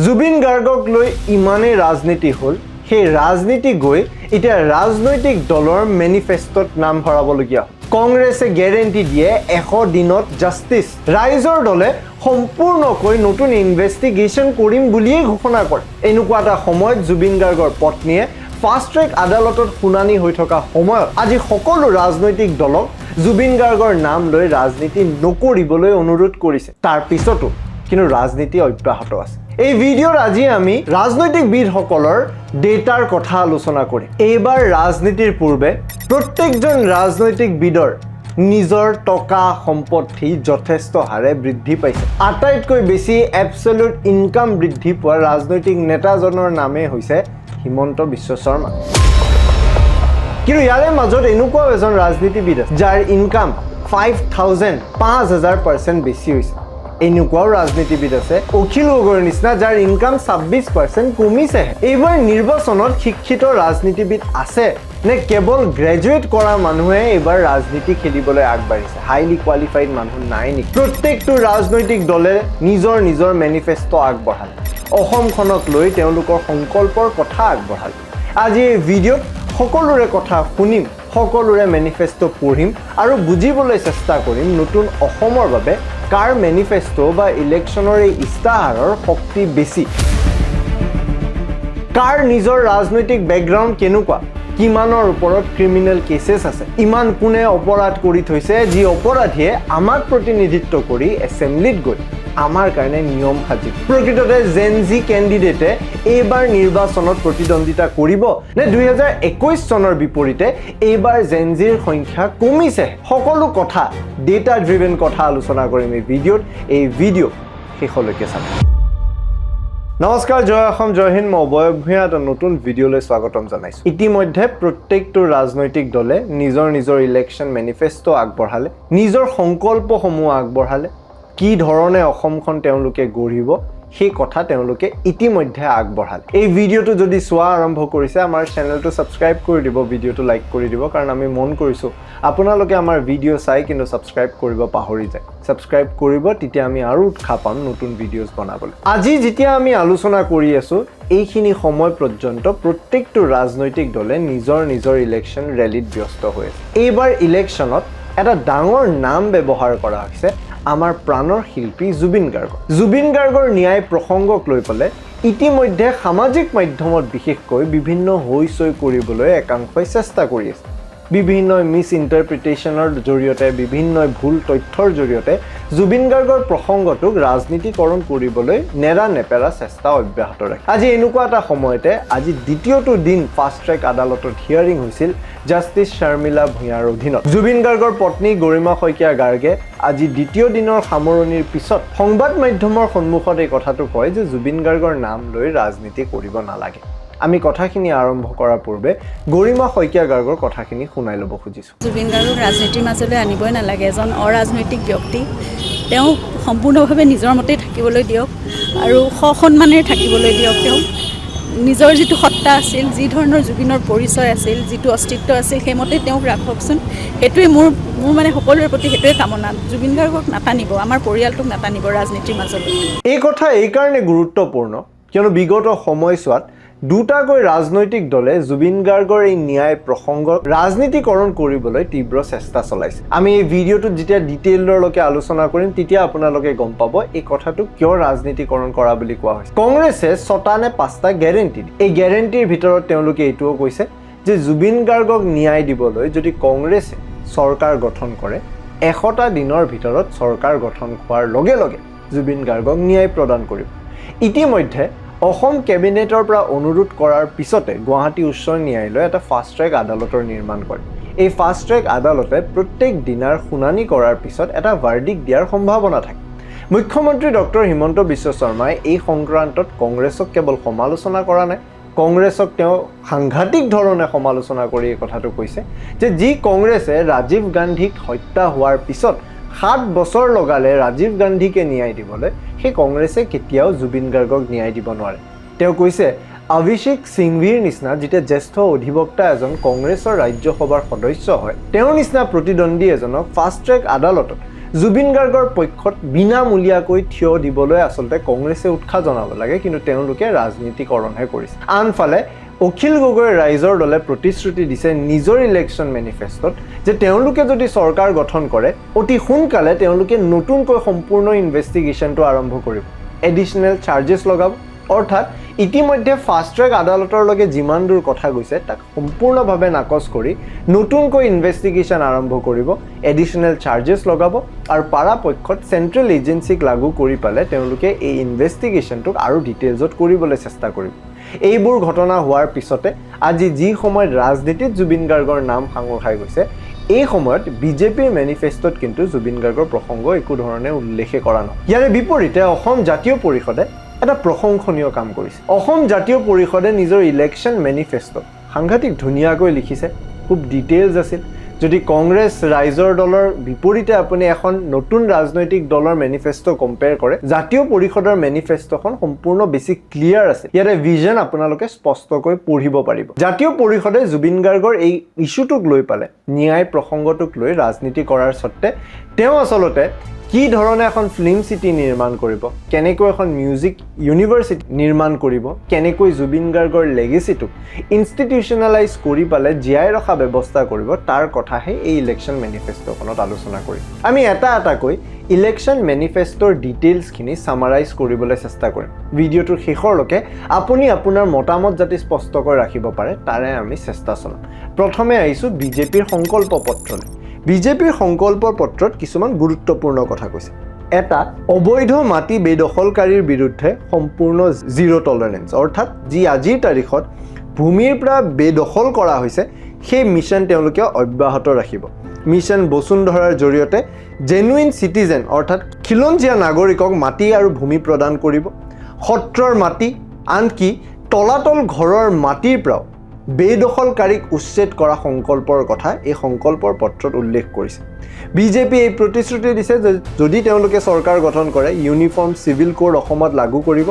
জুবিন গাৰ্গক লৈ ইমানেই ৰাজনীতি হ'ল সেই ৰাজনীতি গৈ এতিয়া ৰাজনৈতিক দলৰ মেনিফেষ্টত নাম ভৰাবলগীয়া কংগ্ৰেছে গ্যাৰেণ্টি দিয়ে 100 দিনত জাষ্টিস ৰাইজৰ দলে সম্পূৰ্ণকৈ নতুন ইনভেষ্টিগেশ্যন কৰিম বুলিয়ে ঘোষণা কৰে এনেকুৱা এটা সময়ত জুবিন গাৰ্গৰ পত্নীয়ে ফাষ্ট ট্ৰেক আদালতত শুনানি হৈ থকা সময়ত আজি সকলো ৰাজনৈতিক দলক জুবিন গাৰ্গৰ নাম লৈ ৰাজনীতি নকৰিবলৈ অনুৰোধ কৰিছে তাৰ পিছতো কিন্তু ৰাজনীতি অব্যাহত আছে এই ভিডিঅ'ৰ আজি আমি ৰাজনৈতিক বিদসকলৰ ডেটাৰ কথা আলোচনা কৰিম এইবাৰ ৰাজনীতিৰ পূৰ্বে প্ৰত্যেকজন ৰাজনৈতিক বিদৰ নিজৰ টকা সম্পত্তি যথেষ্ট হাৰে বৃদ্ধি পাইছে আটাইতকৈ বেছি এবছলিউট ইনকাম বৃদ্ধি পোৱা ৰাজনৈতিক নেতাজনৰ নামে হৈছে হিমন্ত বিশ্ব শৰ্মা কিন্তু ইয়াৰে মাজত এনেকুৱা এজন ৰাজনীতিবিদ যাৰ ইনকাম 5000% বেছি হৈছে এনেকুৱাও ৰাজনীতিবিদ আছে অখিল গগৈৰ নিচিনা যাৰ ইনকাম 26% কমিছে এইবাৰ নিৰ্বাচনত শিক্ষিত ৰাজনীতিবিদ আছে নে কেৱল গ্ৰেজুৱেট কৰা মানুহে এইবাৰ ৰাজনীতি খেলিবলৈ আগবাঢ়িছে হাইলি কোৱালিফাইড মানুহ নাই নেকি প্ৰত্যেকটো ৰাজনৈতিক দলে নিজৰ নিজৰ মেনিফেষ্টো আগবঢ়ালে অসমখনক লৈ তেওঁলোকৰ সংকল্পৰ কথা আগবঢ়ালে আজি এই ভিডিঅ'ত সকলোৰে কথা শুনিম সকলোৰে মেনিফেষ্টো পঢ়িম আৰু বুজিবলৈ চেষ্টা কৰিম নতুন অসমৰ বাবে কাৰ মেনিফেষ্টো বা ইলেকশ্যনৰ এই ইস্তাহাৰৰ শক্তি বেছি কাৰ নিজৰ ৰাজনৈতিক বেকগ্ৰাউণ্ড কেনেকুৱা কিমানৰ ওপৰত ক্ৰিমিনেল কেছেছ আছে ইমান কোনে অপৰাধ কৰি থৈছে যি অপৰাধীয়ে আমাক প্ৰতিনিধিত্ব কৰি এছেম্বলিত গৈ আমাৰ কাৰণে নিয়ম সাজিব প্ৰকৃততে জেনজি কেণ্ডিডেটে এইবাৰ নিৰ্বাচনত প্ৰতিদ্বন্দ্বিতা কৰিব নে 2021 চনৰ বিপৰীতে এইবাৰ জেনজিৰ সংখ্যা কমিছে সকলো কথা ডেটা ড্ৰিভেন কথা আলোচনা কৰিম এই ভিডিঅ'ত এই ভিডিঅ' শেষলৈকে চাব নমস্কাৰ জয় অসম জয় হিন্দ মই অবয় ভূঞা এটা নতুন ভিডিঅ'লৈ স্বাগতম জনাইছোঁ ইতিমধ্যে প্ৰত্যেকটো ৰাজনৈতিক দলে নিজৰ নিজৰ ইলেকশ্যন মেনিফেষ্টো আগবঢ়ালে নিজৰ সংকল্পসমূহ আগবঢ়ালে কি ধৰণে অসমখন তেওঁলোকে গঢ়িব সেই কথা তেওঁলোকে ইতিমধ্যে আগবঢ়ালে এই ভিডিঅ'টো যদি চোৱা আৰম্ভ কৰিছে আমাৰ চেনেলটো সাবস্ক্ৰাইব কৰি দিব ভিডিঅ'টো লাইক কৰি দিব কাৰণ আমি মন কৰিছোঁ আপোনালোকে আমাৰ ভিডিঅ' চাই কিন্তু সাবস্ক্ৰাইব কৰিব পাহৰি যায় সাবস্ক্ৰাইব কৰিব তেতিয়া আমি আৰু উৎসাহ পাম নতুন ভিডিঅ'জ বনাবলৈ আজি যেতিয়া আমি আলোচনা কৰি আছোঁ এইখিনি সময় পৰ্যন্ত প্ৰত্যেকটো ৰাজনৈতিক দলে নিজৰ নিজৰ ইলেকশ্যন ৰেলীত ব্যস্ত হৈ আছে এইবাৰ ইলেকশ্যনত এটা ডাঙৰ নাম ব্যৱহাৰ কৰা হৈছে আমাৰ প্ৰাণৰ শিল্পী জুবিন গাৰ্গৰ ন্যায় প্ৰসংগক লৈ পেলাই ইতিমধ্যে সামাজিক মাধ্যমত বিশেষকৈ বিভিন্ন হৈচৈ কৰিবলৈ একাংশই চেষ্টা কৰি আছে বিভিন্ন মিছ ইণ্টাৰপ্ৰিটেশ্যনৰ জৰিয়তে বিভিন্ন ভুল তথ্যৰ জৰিয়তে জুবিন গাৰ্গৰ প্ৰসংগটোক ৰাজনীতিকৰণ কৰিবলৈ নেৰানেপেৰা চেষ্টা অব্যাহত ৰাখে আজি এনেকুৱা এটা সময়তে আজি দ্বিতীয়টো দিন ফাষ্ট ট্ৰেক আদালতত হিয়াৰিং হৈছিল জাষ্টিস শৰ্মিলা ভূঞাৰ অধীনত জুবিন গাৰ্গৰ পত্নী গৰিমা শইকীয়া গাৰ্গে আজি দ্বিতীয় দিনৰ সামৰণিৰ পিছত সংবাদ মাধ্যমৰ সন্মুখত এই কথাটো কয় যে জুবিন গাৰ্গৰ নাম লৈ ৰাজনীতি কৰিব নালাগে আমি কথাখিনি আৰম্ভ কৰাৰ পূৰ্বে গৰিমা শইকীয়া গাৰ্গৰ কথাখিনি শুনাই ল'ব খুজিছোঁ জুবিন গাৰ্গক ৰাজনীতিৰ মাজলৈ আনিবই নালাগে এজন অৰাজনৈতিক ব্যক্তি তেওঁ সম্পূৰ্ণভাৱে নিজৰ মতেই থাকিবলৈ দিয়ক আৰু সন্মানেৰে থাকিবলৈ দিয়ক তেওঁ নিজৰ যিটো সত্তা আছিল যি ধৰণৰ জুবিনৰ পৰিচয় আছিল যিটো অস্তিত্ব আছিল সেইমতে তেওঁক ৰাখকচোন সেইটোৱে মোৰ মানে সকলোৰে প্ৰতি সেইটোৱে কামনা জুবিন গাৰ্গক নাটানিব আমাৰ পৰিয়ালটোক নাটানিব ৰাজনীতিৰ মাজলৈ এই কথা এইকাৰণে গুৰুত্বপূৰ্ণ কিয়নো বিগত সময়ছোৱাত দুটাকৈ ৰাজনৈতিক দলে জুবিন গাৰ্গৰ এই ন্যায় প্ৰসংগক ৰাজনীতিকৰণ কৰিবলৈ তীব্ৰ চেষ্টা চলাইছে আমি এই ভিডিঅ'টোত যেতিয়া ডিটেইলৰলৈকে আলোচনা কৰিম তেতিয়া আপোনালোকে গম পাব এই কথাটো কিয় ৰাজনীতিকৰণ কৰা বুলি কোৱা হৈছে কংগ্ৰেছে 6টা নে 5টা গ্যাৰেণ্টি এই গ্যাৰেণ্টিৰ ভিতৰত তেওঁলোকে এইটোও কৈছে যে জুবিন গাৰ্গক ন্যায় দিবলৈ যদি কংগ্ৰেছে চৰকাৰ গঠন কৰে 100টা দিনৰ ভিতৰত চৰকাৰ গঠন হোৱাৰ লগে লগে জুবিন গাৰ্গক ন্যায় প্ৰদান কৰিব ইতিমধ্যে অসম কেবিনেটৰ পৰা অনুৰোধ কৰাৰ পিছতে গুৱাহাটী উচ্চ ন্যায়ালয়ে এটা ফাষ্ট ট্ৰেক আদালতৰ নিৰ্মাণ কৰে এই ফাষ্ট ট্ৰেক আদালতে প্ৰত্যেক দিনাৰ শুনানি কৰাৰ পিছত এটা ভাৰ্ডিক্ট দিয়াৰ সম্ভাৱনা থাকে মুখ্যমন্ত্ৰী ডক্টৰ হিমন্ত বিশ্ব শৰ্মাই এই সংক্ৰান্তত কংগ্ৰেছক কেৱল সমালোচনা কৰা নাই কংগ্ৰেছক তেওঁ সাংঘাতিক ধৰণে সমালোচনা কৰি এই কথাটো কৈছে যে যি কংগ্ৰেছে ৰাজীৱ গান্ধীক হত্যা হোৱাৰ পিছত 7 বছৰ লগালে ৰাজীৱ গান্ধীকে ন্যায় দিবলৈ সেই কংগ্ৰেছে কেতিয়াও জুবিন গাৰ্গক ন্যায় দিব নোৱাৰে তেওঁ কৈছে অভিষেক সিংভিৰ নিচিনা যেতিয়া জ্যেষ্ঠ অধিবক্তা এজন কংগ্ৰেছৰ ৰাজ্যসভাৰ সদস্য হয় তেওঁৰ নিচিনা প্ৰতিদ্বন্দ্বী এজনক ফাষ্ট ট্ৰেক আদালতত জুবিন গাৰ্গৰ পক্ষত বিনামূলীয়াকৈ থিয় দিবলৈ আচলতে কংগ্ৰেছে উৎসাহ জনাব লাগে, কিন্তু তেওঁলোকে ৰাজনীতিকৰণহে কৰিছে। আনফালে অখিল গগৈৰ ৰাইজৰ দলে প্ৰতিশ্ৰুতি দিছে নিজৰ ইলেকশ্যন মেনিফেষ্টত যে তেওঁলোকে যদি চৰকাৰ গঠন কৰে অতি সোনকালে তেওঁলোকে নতুনকৈ সম্পূৰ্ণ ইনভেষ্টিগেশ্যনটো আৰম্ভ কৰিব, এডিশ্যনেল চাৰ্জেছ লগাব, অৰ্থাৎ ইতিমধ্যে ফাষ্ট ট্ৰেক আদালতৰলৈকে যিমান দূৰ কথা গৈছে তাক সম্পূৰ্ণভাৱে নাকচ কৰি নতুনকৈ ইনভেষ্টিগেশ্যন আৰম্ভ কৰিব, এডিশ্যনেল চাৰ্জেছ লগাব আৰু পৰাপক্ষত চেণ্ট্ৰেল এজেঞ্চিক লাগু কৰি পালে তেওঁলোকে এই ইনভেষ্টিগেশ্যনটোক আৰু ডিটেইলছত কৰিবলৈ চেষ্টা কৰিব। এইবোৰ ঘটনা হোৱাৰ পিছতে আজি যি সময়ত ৰাজনীতিত জুবিন গাৰ্গৰ নাম সাঙুৰ খাই গৈছে, এই সময়ত বিজেপিৰ মেনিফেষ্টত কিন্তু জুবিন গাৰ্গৰ প্ৰসংগ একো ধৰণে উল্লেখে কৰা নহয়। ইয়াৰে বিপৰীতে অসম জাতীয় পৰিষদে এটা প্ৰশংসনীয় কাম কৰিছে। অসম জাতীয় পৰিষদে নিজৰ ইলেকশ্যন মেনিফেষ্টত সাংঘাতিক ধুনীয়াকৈ লিখিছে, খুব ডিটেইলছ আছিল। যদি কংগ্ৰেছ ৰাইজৰ দলৰ বিপৰীতে আপুনি এখন নতুন ৰাজনৈতিক দলৰ মেনিফেষ্ট কম্পেয়াৰ কৰে, জাতীয় পৰিষদৰ মেনিফেষ্টখন সম্পূৰ্ণ বেছি ক্লিয়াৰ আছে। ইয়াৰে ভিজন আপোনালোকে স্পষ্টকৈ পঢ়িব পাৰিব। জাতীয় পৰিষদে জুবিন গাৰ্গৰ এই ইছ্যুটোক লৈ পালে, ন্যায় প্ৰসংগটোক লৈ ৰাজনীতি কৰাৰ স্বত্তে তেওঁ আচলতে কি ধৰণে এখন ফিল্ম চিটি নিৰ্মাণ কৰিব, কেনেকৈ এখন মিউজিক ইউনিভাৰ্চিটি নিৰ্মাণ কৰিব, কেনেকৈ জুবিন গাৰ্গৰ লেগেচিটোক ইনষ্টিটিউচনেলাইজ কৰি পালে জীয়াই ৰখা ব্যৱস্থা কৰিব, তাৰ কথাহে এই ইলেকশ্যন মেনিফেষ্টখনত আলোচনা কৰিম। আমি এটা এটাকৈ ইলেকশ্যন মেনিফেষ্টৰ ডিটেইলছখিনি ছামাৰাইজ কৰিবলৈ চেষ্টা কৰিম। ভিডিঅ'টোৰ শেষৰলৈকে আপুনি আপোনাৰ মতামত যাতে স্পষ্টকৈ ৰাখিব পাৰে তাৰে আমি চেষ্টা চলাম। প্ৰথমে আহিছোঁ বিজেপিৰ সংকল্প পত্ৰলৈ। বিজেপিৰ সংকল্প পত্ৰত কিছুমান গুৰুত্বপূৰ্ণ কথা কৈছে। এটা, অবৈধ মাটি বেদখলকাৰীৰ বিৰুদ্ধে সম্পূৰ্ণ জিৰ' টলাৰেঞ্চ, অৰ্থাৎ যি আজিৰ তাৰিখত ভূমিৰ পৰা বেদখল কৰা হৈছে সেই মিছন তেওঁলোকে অব্যাহত ৰাখিব। মিছন বসুন্ধৰাৰ জৰিয়তে জেনুইন চিটিজেন অৰ্থাৎ খিলঞ্জীয়া নাগৰিকক মাটি আৰু ভূমি প্ৰদান কৰিব। সত্ৰৰ মাটি, আনকি তলাতল ঘৰৰ মাটিৰ পৰাও বেদখলকাৰীক উচ্ছেদ কৰা সংকল্পৰ কথা এই সংকল্পৰ পত্ৰত উল্লেখ কৰিছে। বিজেপি এই প্ৰতিশ্ৰুতি দিছে যে যদি তেওঁলোকে চৰকাৰ গঠন কৰে ইউনিফৰ্ম চিভিল কোড অসমত লাগু কৰিব,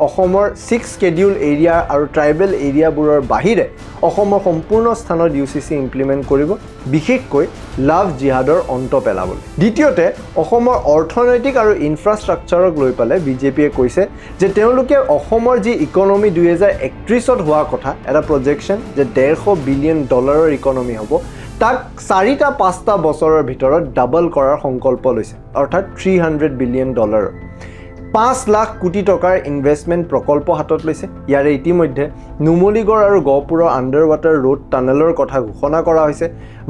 অসমৰ 6 স্কেডিউল এৰিয়া আৰু ট্ৰাইবেল এৰিয়াবোৰৰ বাহিৰে অসমৰ সম্পূৰ্ণ স্থানত UCC ইমপ্লিমেণ্ট কৰিব, বিশেষকৈ লাভ জিহাদৰ অন্ত পেলাবলৈ। দ্বিতীয়তে, অসমৰ অৰ্থনৈতিক আৰু ইনফ্ৰাষ্ট্ৰাকচাৰক লৈ পেলাই বিজেপিয়ে কৈছে যে তেওঁলোকে অসমৰ যি ইকনমি 2031ত হোৱা কথা, এটা প্ৰজেকশ্যন যে $150 বিলিয়ন ইকনমি হ'ব, তাক 4-5 বছৰৰ ভিতৰত ডাবল কৰাৰ সংকল্প লৈছে, অৰ্থাৎ $300 বিলিয়ন। 5 লাখ কোটি টকাৰ ইনভেষ্টমেণ্ট প্ৰকল্প হাতত লৈছে। ইয়াৰে ইতিমধ্যে নুমলীগড় আৰু গহপুৰৰ আণ্ডাৰ ৱাটাৰ ৰোড টানেলৰ কথা ঘোষণা কৰা হৈছে।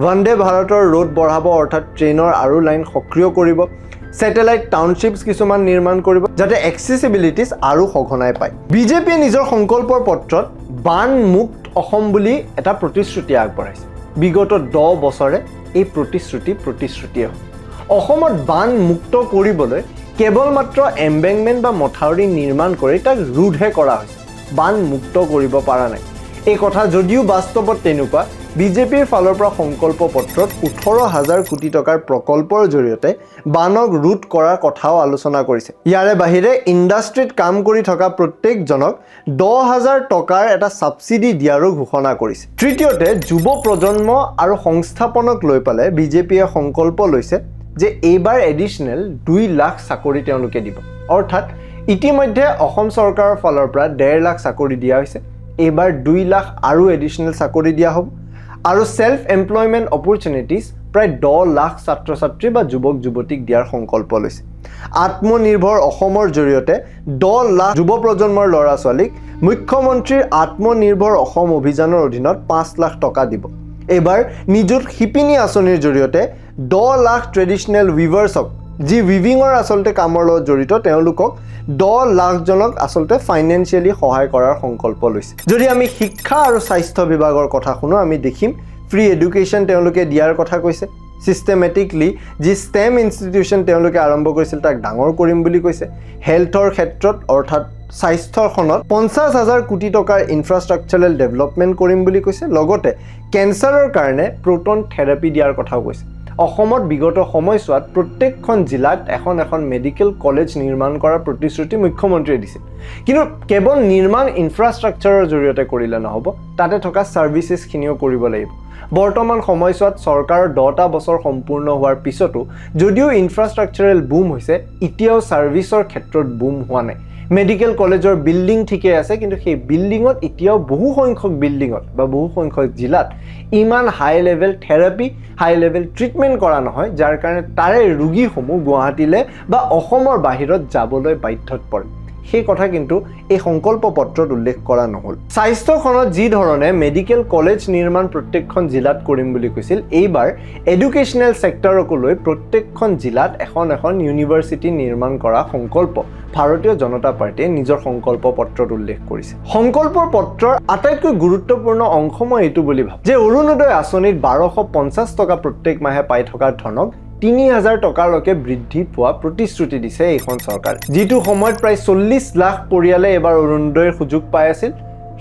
বন্দে ভাৰতৰ ৰোড বঢ়াব, অৰ্থাৎ ট্ৰেইনৰ আৰু লাইন সক্ৰিয় কৰিব। ছেটেলাইট টাউনশ্বিপছ কিছুমান নিৰ্মাণ কৰিব যাতে এক্সেচিবিলিটিছ আৰু সঘনাই পায়। বিজেপিয়ে নিজৰ সংকল্পৰ পত্ৰত বানমুক্ত অসম বুলি এটা প্ৰতিশ্ৰুতি আগবঢ়াইছে। বিগত 10 বছৰে এই প্ৰতিশ্ৰুতিয়ে হয়। অসমত বানমুক্ত কৰিবলৈ কেৱল মাত্ৰ এম্বেংমেণ্ট বা মথাউৰি নিৰ্মাণ কৰি তাক ৰোধহে কৰা হৈছে, বানমুক্ত কৰিব পৰা নাই। এই কথা যদিও বাস্তৱত তেনেকুৱা, বিজেপিৰ ফালৰ পৰা সংকল্প পত্ৰত 18,000 কোটি টকাৰ প্ৰকল্পৰ জৰিয়তে বানক ৰোধ কৰাৰ কথাও আলোচনা কৰিছে। ইয়াৰে বাহিৰে ইণ্ডাষ্ট্ৰীত কাম কৰি থকা প্ৰত্যেকজনক 10,000 টকাৰ এটা ছাবচিডি দিয়াৰো ঘোষণা কৰিছে। তৃতীয়তে, যুৱ প্ৰজন্ম আৰু সংস্থাপনক লৈ পেলাই বিজেপিয়ে সংকল্প লৈছে যে এইবাৰ এডিশ্যনেল 2 লাখ চাকৰি তেওঁলোকে দিব, অৰ্থাৎ ইতিমধ্যে অসম চৰকাৰৰ ফালৰ পৰা 1.5 লাখ চাকৰি দিয়া হৈছে, এইবাৰ 2 লাখ আৰু এডিশ্যনেল চাকৰি দিয়া হ'ব। আৰু ছেল্ফ এমপ্লয়মেণ্ট অপৰচুনিটিজ প্ৰায় 10 লাখ ছাত্ৰ ছাত্ৰী বা যুৱক যুৱতীক দিয়াৰ সংকল্প লৈছে। আত্মনিৰ্ভৰ অসমৰ জৰিয়তে 10 লাখ যুৱ প্ৰজন্মৰ ল'ৰা ছোৱালীক মুখ্যমন্ত্ৰীৰ আত্মনিৰ্ভৰ অসম অভিযানৰ অধীনত 5 লাখ টকা দিব। এইবাৰ নিযুত শিপিনী আঁচনিৰ জৰিয়তে 10 লাখ ট্ৰেডিশ্যনেল উইভাৰ্ছক, যি উইভিঙৰ আচলতে কামৰ লগত জড়িত, তেওঁলোকক 10 লাখজনক আচলতে ফাইনেন্সিয়েলি সহায় কৰাৰ সংকল্প লৈছে। যদি আমি শিক্ষা আৰু স্বাস্থ্য বিভাগৰ কথা শুনো, আমি দেখিম ফ্ৰী এডুকেশ্যন তেওঁলোকে দিয়াৰ কথা কৈছে। ছিষ্টেমেটিকলি যি ষ্টেম ইনষ্টিটিউশ্যন তেওঁলোকে আৰম্ভ কৰিছিল তাক ডাঙৰ কৰিম বুলি কৈছে। হেল্থৰ ক্ষেত্ৰত অৰ্থাৎ স্বাস্থ্যখনত 50,000 কোটি টকাৰ ইনফ্ৰাষ্ট্ৰাকচাৰেল ডেভেলপমেণ্ট কৰিম বুলি কৈছে। লগতে কেঞ্চাৰৰ কাৰণে প্ৰটন থেৰাপি দিয়াৰ কথাও কৈছে। অসমত বিগত সময়ছোৱাত প্ৰত্যেকখন জিলাত এখন মেডিকেল কলেজ নিৰ্মাণ কৰাৰ প্ৰতিশ্ৰুতি মুখ্যমন্ত্ৰীয়ে দিছিল কিন্তু কেৱল নিৰ্মাণ ইনফ্ৰাষ্ট্ৰাকচাৰৰ জৰিয়তে কৰিলে নহ'ব তাতে থকা ছাৰ্ভিচেছখিনিও কৰিব লাগিব বৰ্তমান সময়ছোৱাত চৰকাৰৰ 10টা বছৰ সম্পূৰ্ণ হোৱাৰ পিছতো যদিও ইনফ্ৰাষ্ট্ৰাকচাৰেল বুম হৈছে এতিয়াও ছাৰ্ভিচৰ ক্ষেত্ৰত বুম হোৱা নাই মেডিকেল কলেজৰ বিল্ডিং ঠিকে আছে কিন্তু সেই বিল্ডিঙত এতিয়াও বহু সংখ্যক বিল্ডিঙত বা বহু সংখ্যক জিলাত ইমান হাই লেভেল থেৰাপি হাই লেভেল ট্ৰিটমেণ্ট কৰা নহয় যাৰ কাৰণে তাৰে ৰোগীসমূহ গুৱাহাটীলৈ বা অসমৰ বাহিৰত যাবলৈ বাধ্যত পৰে সেই কথা কিন্তু এই সংকল্প পত্ৰত উল্লেখ কৰা নহল স্বাস্থ্যখনত যি ধৰণে মেডিকেল কলেজ নিৰ্মাণ প্ৰত্যেকখন জিলাত কৰিম বুলি কৈছিল এইবাৰ এডুকেশ্যনেল সেক্টৰকো লৈ প্ৰত্যেকখন জিলাত এখন ইউনিভাৰ্চিটি নিৰ্মাণ কৰা সংকল্প ভাৰতীয় জনতা পাৰ্টিয়ে নিজৰ সংকল্প পত্ৰত উল্লেখ কৰিছে সংকল্পৰ পত্ৰৰ আটাইতকৈ গুৰুত্বপূৰ্ণ অংশ মই এইটো বুলি ভাবোঁ যে অৰুণোদয় আঁচনিত 1250 টকা প্ৰত্যেক মাহে পাই থকা ধনক 3000 টকালৈকে বৃদ্ধি পোৱা প্ৰতিশ্ৰুতি দিছে এইখন চৰকাৰ যিটো সময়ত প্ৰায় 40 লাখ পৰিয়ালে এবাৰ অৰুণোদয়ৰ সুযোগ পাই আছিল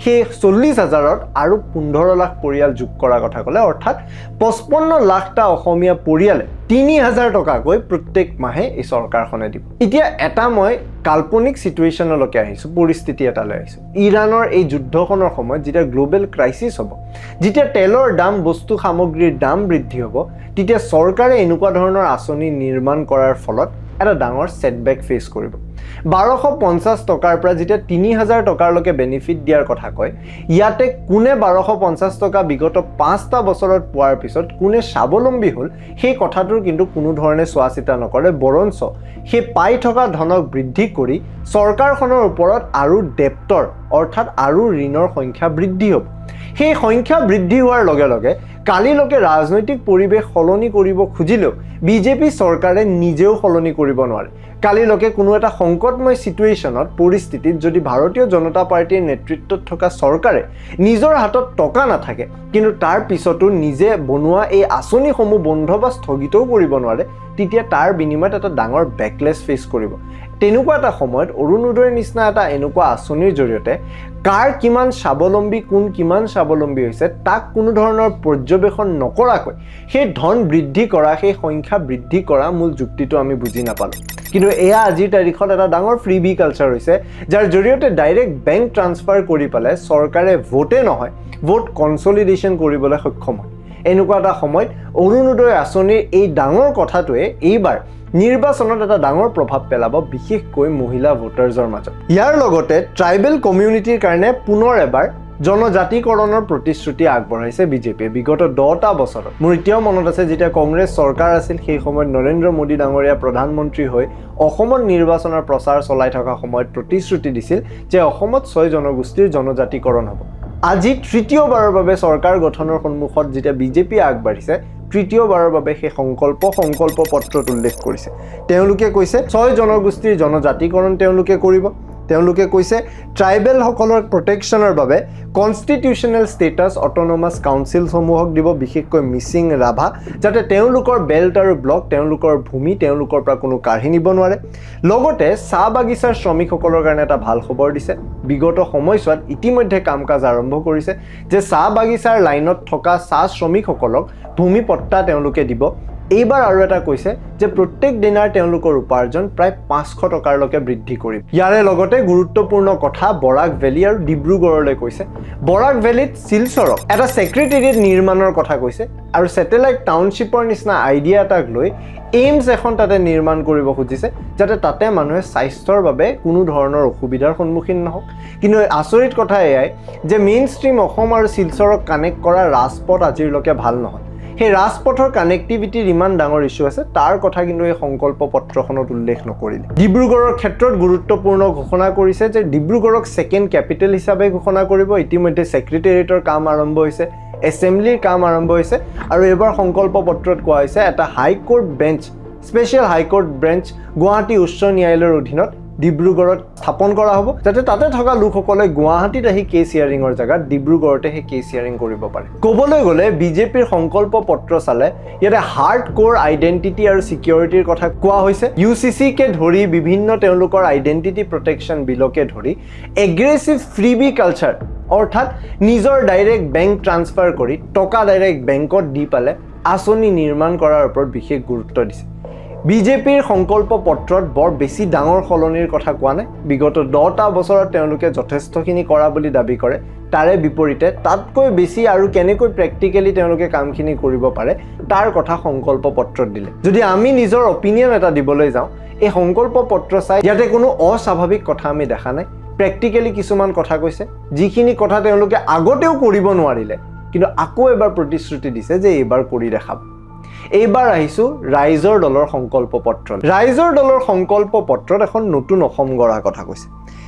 সেই 40,000ত আৰু 15 লাখ পৰিয়াল যোগ কৰাৰ কথা ক'লে অৰ্থাৎ 55 লাখটা অসমীয়া পৰিয়ালে 3000 টকাকৈ প্ৰত্যেক মাহে এই চৰকাৰখনে দিব এতিয়া এটা মই কাল্পনিক সিচুৱেশ্যনলৈকে আহিছোঁ পৰিস্থিতি এটালৈ আহিছোঁ ইৰাণৰ এই যুদ্ধখনৰ সময়ত যেতিয়া গ্লোবেল ক্ৰাইচিছ হ'ব যেতিয়া তেলৰ দাম বস্তু সামগ্ৰীৰ দাম বৃদ্ধি হ'ব তেতিয়া চৰকাৰে এনেকুৱা ধৰণৰ আঁচনি নিৰ্মাণ কৰাৰ ফলত এটা ডাঙৰ সেটবেক ফেচ কৰিব 1250 টকাৰ পৰা যেতিয়া 3000 টকালৈকে বেনিফিট দিয়াৰ কথা কয় ইয়াতে কোনে 1250 টকা বিগত 5টা বছৰত পোৱাৰ পিছত কোনে স্বাৱলম্বী হ'ল সেই কথাটোৰ কিন্তু কোনো ধৰণে চোৱা চিতা নকৰে বৰঞ্চ সেই পাই থকা ধনক বৃদ্ধি কৰি চৰকাৰখনৰ ওপৰত আৰু ডেপ্টৰ অৰ্থাৎ আৰু ঋণৰ সংখ্যা বৃদ্ধি হ'ব সেই সংখ্যা বৃদ্ধি হোৱাৰ লগে লগে কালিলৈকে ৰাজনৈতিক পৰিৱেশ সলনি কৰিব খুজিলেও বিজেপি চৰকাৰে নিজেও সলনি কৰিব নোৱাৰে কালিলৈকে কোনো এটা সংকটময় সিচুৱেশ্যনত পৰিস্থিতিত যদি ভাৰতীয় জনতা পাৰ্টিৰ নেতৃত্বত থকা চৰকাৰে নিজৰ হাতত টকা নাথাকে কিন্তু তাৰ পিছতো নিজে বনোৱা এই আঁচনিসমূহ বন্ধ বা স্থগিতও কৰিব নোৱাৰে তেতিয়া তাৰ বিনিময়ত এটা ডাঙৰ বেকলেছ ফেচ কৰিব তেনেকুৱা এটা সময়ত অৰুণোদয়ৰ নিচিনা এটা এনেকুৱা আঁচনিৰ জৰিয়তে কাৰ কিমান স্বাৱলম্বী কোন কিমান স্বাৱলম্বী হৈছে তাক কোনো ধৰণৰ পৰ্যবেক্ষণ নকৰাকৈ সেই ধন বৃদ্ধি কৰা সেই সংখ্যা বৃদ্ধি কৰা মূল যুক্তিটো আমি বুজি নাপালোঁ কিন্তু এয়া আজিৰ তাৰিখত এটা ডাঙৰ ফ্ৰীবি কালচাৰ হৈছে যাৰ জৰিয়তে ডাইৰেক্ট বেংক ট্ৰান্সফাৰ কৰি পেলাই চৰকাৰে ভোটে নহয় ভোট কনচলিডেশ্যন কৰিবলৈ সক্ষম হয় এনেকুৱা এটা সময়ত অৰুণোদয় আঁচনিৰ এই ডাঙৰ কথাটোৱে এইবাৰ নিৰ্বাচনত এটা ডাঙৰ প্ৰভাৱ পেলাব বিশেষকৈ মহিলা ভোটাৰ্ছৰ মাজত ইয়াৰ লগতে ট্ৰাইবেল কমিউনিটিৰ কাৰণে পুনৰ এবাৰ জনজাতিকৰণৰ প্ৰতিশ্ৰুতি আগবঢ়াইছে বিজেপিয়ে বিগত 10টা বছৰত মোৰ এতিয়াও মনত আছে যেতিয়া কংগ্ৰেছ চৰকাৰ আছিল সেই সময়ত নৰেন্দ্ৰ মোদী ডাঙৰীয়া প্ৰধানমন্ত্ৰী হৈ অসমত নিৰ্বাচনৰ প্ৰচাৰ চলাই থকা সময়ত প্ৰতিশ্ৰুতি দিছিল যে অসমত 6 জনগোষ্ঠীৰ জনজাতিকৰণ হ'ব আজি তৃতীয়বাৰৰ বাবে চৰকাৰ গঠনৰ সন্মুখত যেতিয়া বিজেপি আগবাঢ়িছে তৃতীয়বাৰৰ বাবে সেই সংকল্প পত্ৰত উল্লেখ কৰিছে তেওঁলোকে কৈছে 6 জনগোষ্ঠীৰ জনজাতিকৰণ তেওঁলোকে কৰিব তেওঁলোকে কৈছে ট্ৰাইবেল সকলৰ প্ৰটেকশ্যনৰ বাবে কনষ্টিটিউচনেল ষ্টেটাছ অট'নমাছ কাউন্সিলসমূহক দিব বিশেষকৈ মিচিং ৰাভা যাতে তেওঁলোকৰ বেল্ট আৰু ব্লক তেওঁলোকৰ ভূমি তেওঁলোকৰ পৰা কোনো কাঢ়ি নিব নোৱাৰে লগতে চাহ বাগিচাৰ শ্ৰমিকসকলৰ কাৰণে এটা ভাল খবৰ দিছে বিগত সময়ছোৱাত ইতিমধ্যে কাম কাজ আৰম্ভ কৰিছে যে চাহ বাগিচাৰ লাইনত থকা চাহ শ্ৰমিকসকলক ভূমি পট্টা তেওঁলোকে দিব এইবাৰ আৰু এটা কৈছে যে প্ৰত্যেক দিনাৰ তেওঁলোকৰ উপাৰ্জন প্ৰায় 500 টকালৈকে বৃদ্ধি কৰিব ইয়াৰে লগতে গুৰুত্বপূৰ্ণ কথা বৰাক ভেলী আৰু ডিব্ৰুগড়লৈ কৈছে বৰাক ভেলীত শিলচৰক এটা ছেক্ৰেটেৰিয়েট নিৰ্মাণৰ কথা কৈছে আৰু ছেটেলাইট টাউনশ্বিপৰ নিচিনা আইডিয়া এটাক লৈ এইমছ এখন তাতে নিৰ্মাণ কৰিব খুজিছে যাতে তাতে মানুহে স্বাস্থ্যৰ বাবে কোনো ধৰণৰ অসুবিধাৰ সন্মুখীন নহওক কিন্তু আচৰিত কথা এয়াই যে মেইন ষ্ট্ৰীম অসম আৰু শিলচৰক কানেক্ট কৰা ৰাজপথ আজিলৈকে ভাল নহয় সেই ৰাজপথৰ কানেক্টিভিটিৰ ইমান ডাঙৰ ইস্যু আছে তাৰ কথা কিন্তু এই সংকল্প পত্ৰখনত উল্লেখ নকৰিলে ডিব্ৰুগড়ৰ ক্ষেত্ৰত গুৰুত্বপূৰ্ণ ঘোষণা কৰিছে যে ডিব্ৰুগড়ক সেকেন্ড ক্যাপিটেল হিচাপে ঘোষণা কৰিব ইতিমধ্যে সেক্ৰেটেৰিয়েটৰ কাম আৰম্ভ হৈছে এছেম্বলিৰ কাম আৰম্ভ হৈছে আৰু এবাৰ সংকল্প পত্ৰত কোৱা হৈছে এটা high court bench special high court bench Guwahati উচ্চ ন্যায়ালয়ৰ অধীনত ডিব্ৰুগড়ত স্থাপন কৰা হ'ব যাতে তাতে থকা লোকসকলে গুৱাহাটীত আহি কেছ হিয়াৰিঙৰ জায়গাত ডিব্ৰুগড়তে সেই কেছ হিয়াৰিং কৰিব পাৰে ক'বলৈ গ'লে বিজেপিৰ সংকল্প পত্ৰ চালে ইয়াতে হাৰ্ড কোৰ আইডেন্টিটি আৰু সিকিউৰিটিৰ কথা কোৱা হৈছে ইউচিচি কে ধৰি বিভিন্ন তেওঁলোকৰ আইডেন্টিটি প্ৰটেকশ্যন বিলকে ধৰি এগ্ৰেছিভ ফ্ৰীবি কালচাৰ অৰ্থাৎ নিজৰ ডাইৰেক্ট বেংক ট্ৰান্সফাৰ কৰি টকা ডাইৰেক্ট বেংকত দি পালে আঁচনি নিৰ্মাণ কৰাৰ ওপৰত বিশেষ গুৰুত্ব দিছে বিজেপিৰ সংকল্প পত্ৰত বৰ বেছি ডাঙৰ সলনিৰ কথা কোৱা নাই বিগত 10টা বছৰত তেওঁলোকে যথেষ্টখিনি কৰা বুলি দাবী কৰে তাৰে বিপৰীতে তাতকৈ বেছি আৰু কেনেকৈ প্ৰেক্টিকেলি তেওঁলোকে কামখিনি কৰিব পাৰে তাৰ কথা সংকল্প পত্ৰত দিলে যদি আমি নিজৰ অপিনিয়ন এটা দিবলৈ যাওঁ এই সংকল্প পত্ৰ চাই ইয়াতে কোনো অস্বাভাৱিক কথা আমি দেখা নাই প্ৰেক্টিকেলি কিছুমান কথা কৈছে যিখিনি কথা তেওঁলোকে আগতেও কৰিব নোৱাৰিলে কিন্তু আকৌ এবাৰ প্ৰতিশ্ৰুতি দিছে যে এইবাৰ কৰি দেখাব এইবাৰ আহিছো ৰাইজৰ দলৰ সংকল্প পত্ৰ ৰাইজৰ দলৰ সংকল্প পত্ৰত এখন নতুন অসম গঢ়াৰ কথা কৈছে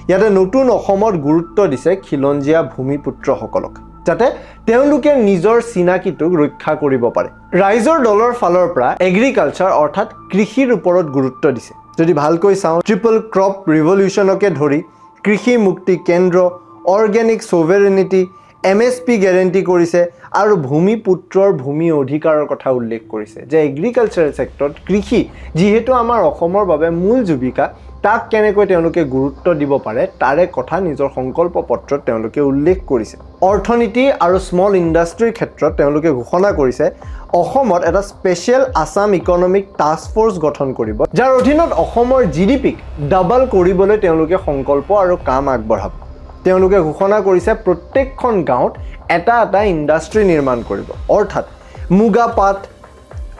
ইয়াতে নতুন অসমত গুৰুত্ব দিছে খিলঞ্জীয়া ভূমিপুত্ৰসকলক যাতে তেওঁলোকে নিজৰ চিনাকিটোক ৰক্ষা কৰিব পাৰে ৰাইজৰ দলৰ ফালৰ পৰা এগ্ৰিকালচাৰ অৰ্থাৎ কৃষিৰ ওপৰত গুৰুত্ব দিছে যদি ভালকৈ চাওঁ ট্ৰিপল ক্ৰপ ৰিভলিউচনকে ধৰি কৃষি মুক্তি কেন্দ্ৰ অৰ্গেনিক সোভেৰেনিটি MSP গ্যাৰেণ্টি কৰিছে আৰু ভূমিপুত্ৰৰ ভূমি অধিকাৰৰ কথা উল্লেখ কৰিছে যে এগ্ৰিকালচাৰেল সেক্টৰত কৃষি যেহেতু আমাৰ অসমৰ বাবে মূল জীৱিকা তাক কেনেকৈ তেওঁলোকে গুৰুত্ব দিব পাৰে তাৰে কথা নিজৰ সংকল্প পত্ৰত তেওঁলোকে উল্লেখ কৰিছে অৰ্থনীতি আৰু স্মল ইণ্ডাষ্ট্ৰীৰ ক্ষেত্ৰত তেওঁলোকে ঘোষণা কৰিছে অসমত এটা special Assam economic task force গঠন কৰিব যাৰ অধীনত অসমৰ GDPক ডাবল কৰিবলৈ তেওঁলোকে সংকল্প আৰু কাম আগবঢ়াব তেওঁলোকে ঘোষণা কৰিছে প্ৰত্যেকখন গাঁৱত এটা ইণ্ডাষ্ট্ৰী নিৰ্মাণ কৰিব অৰ্থাৎ মুগা পাট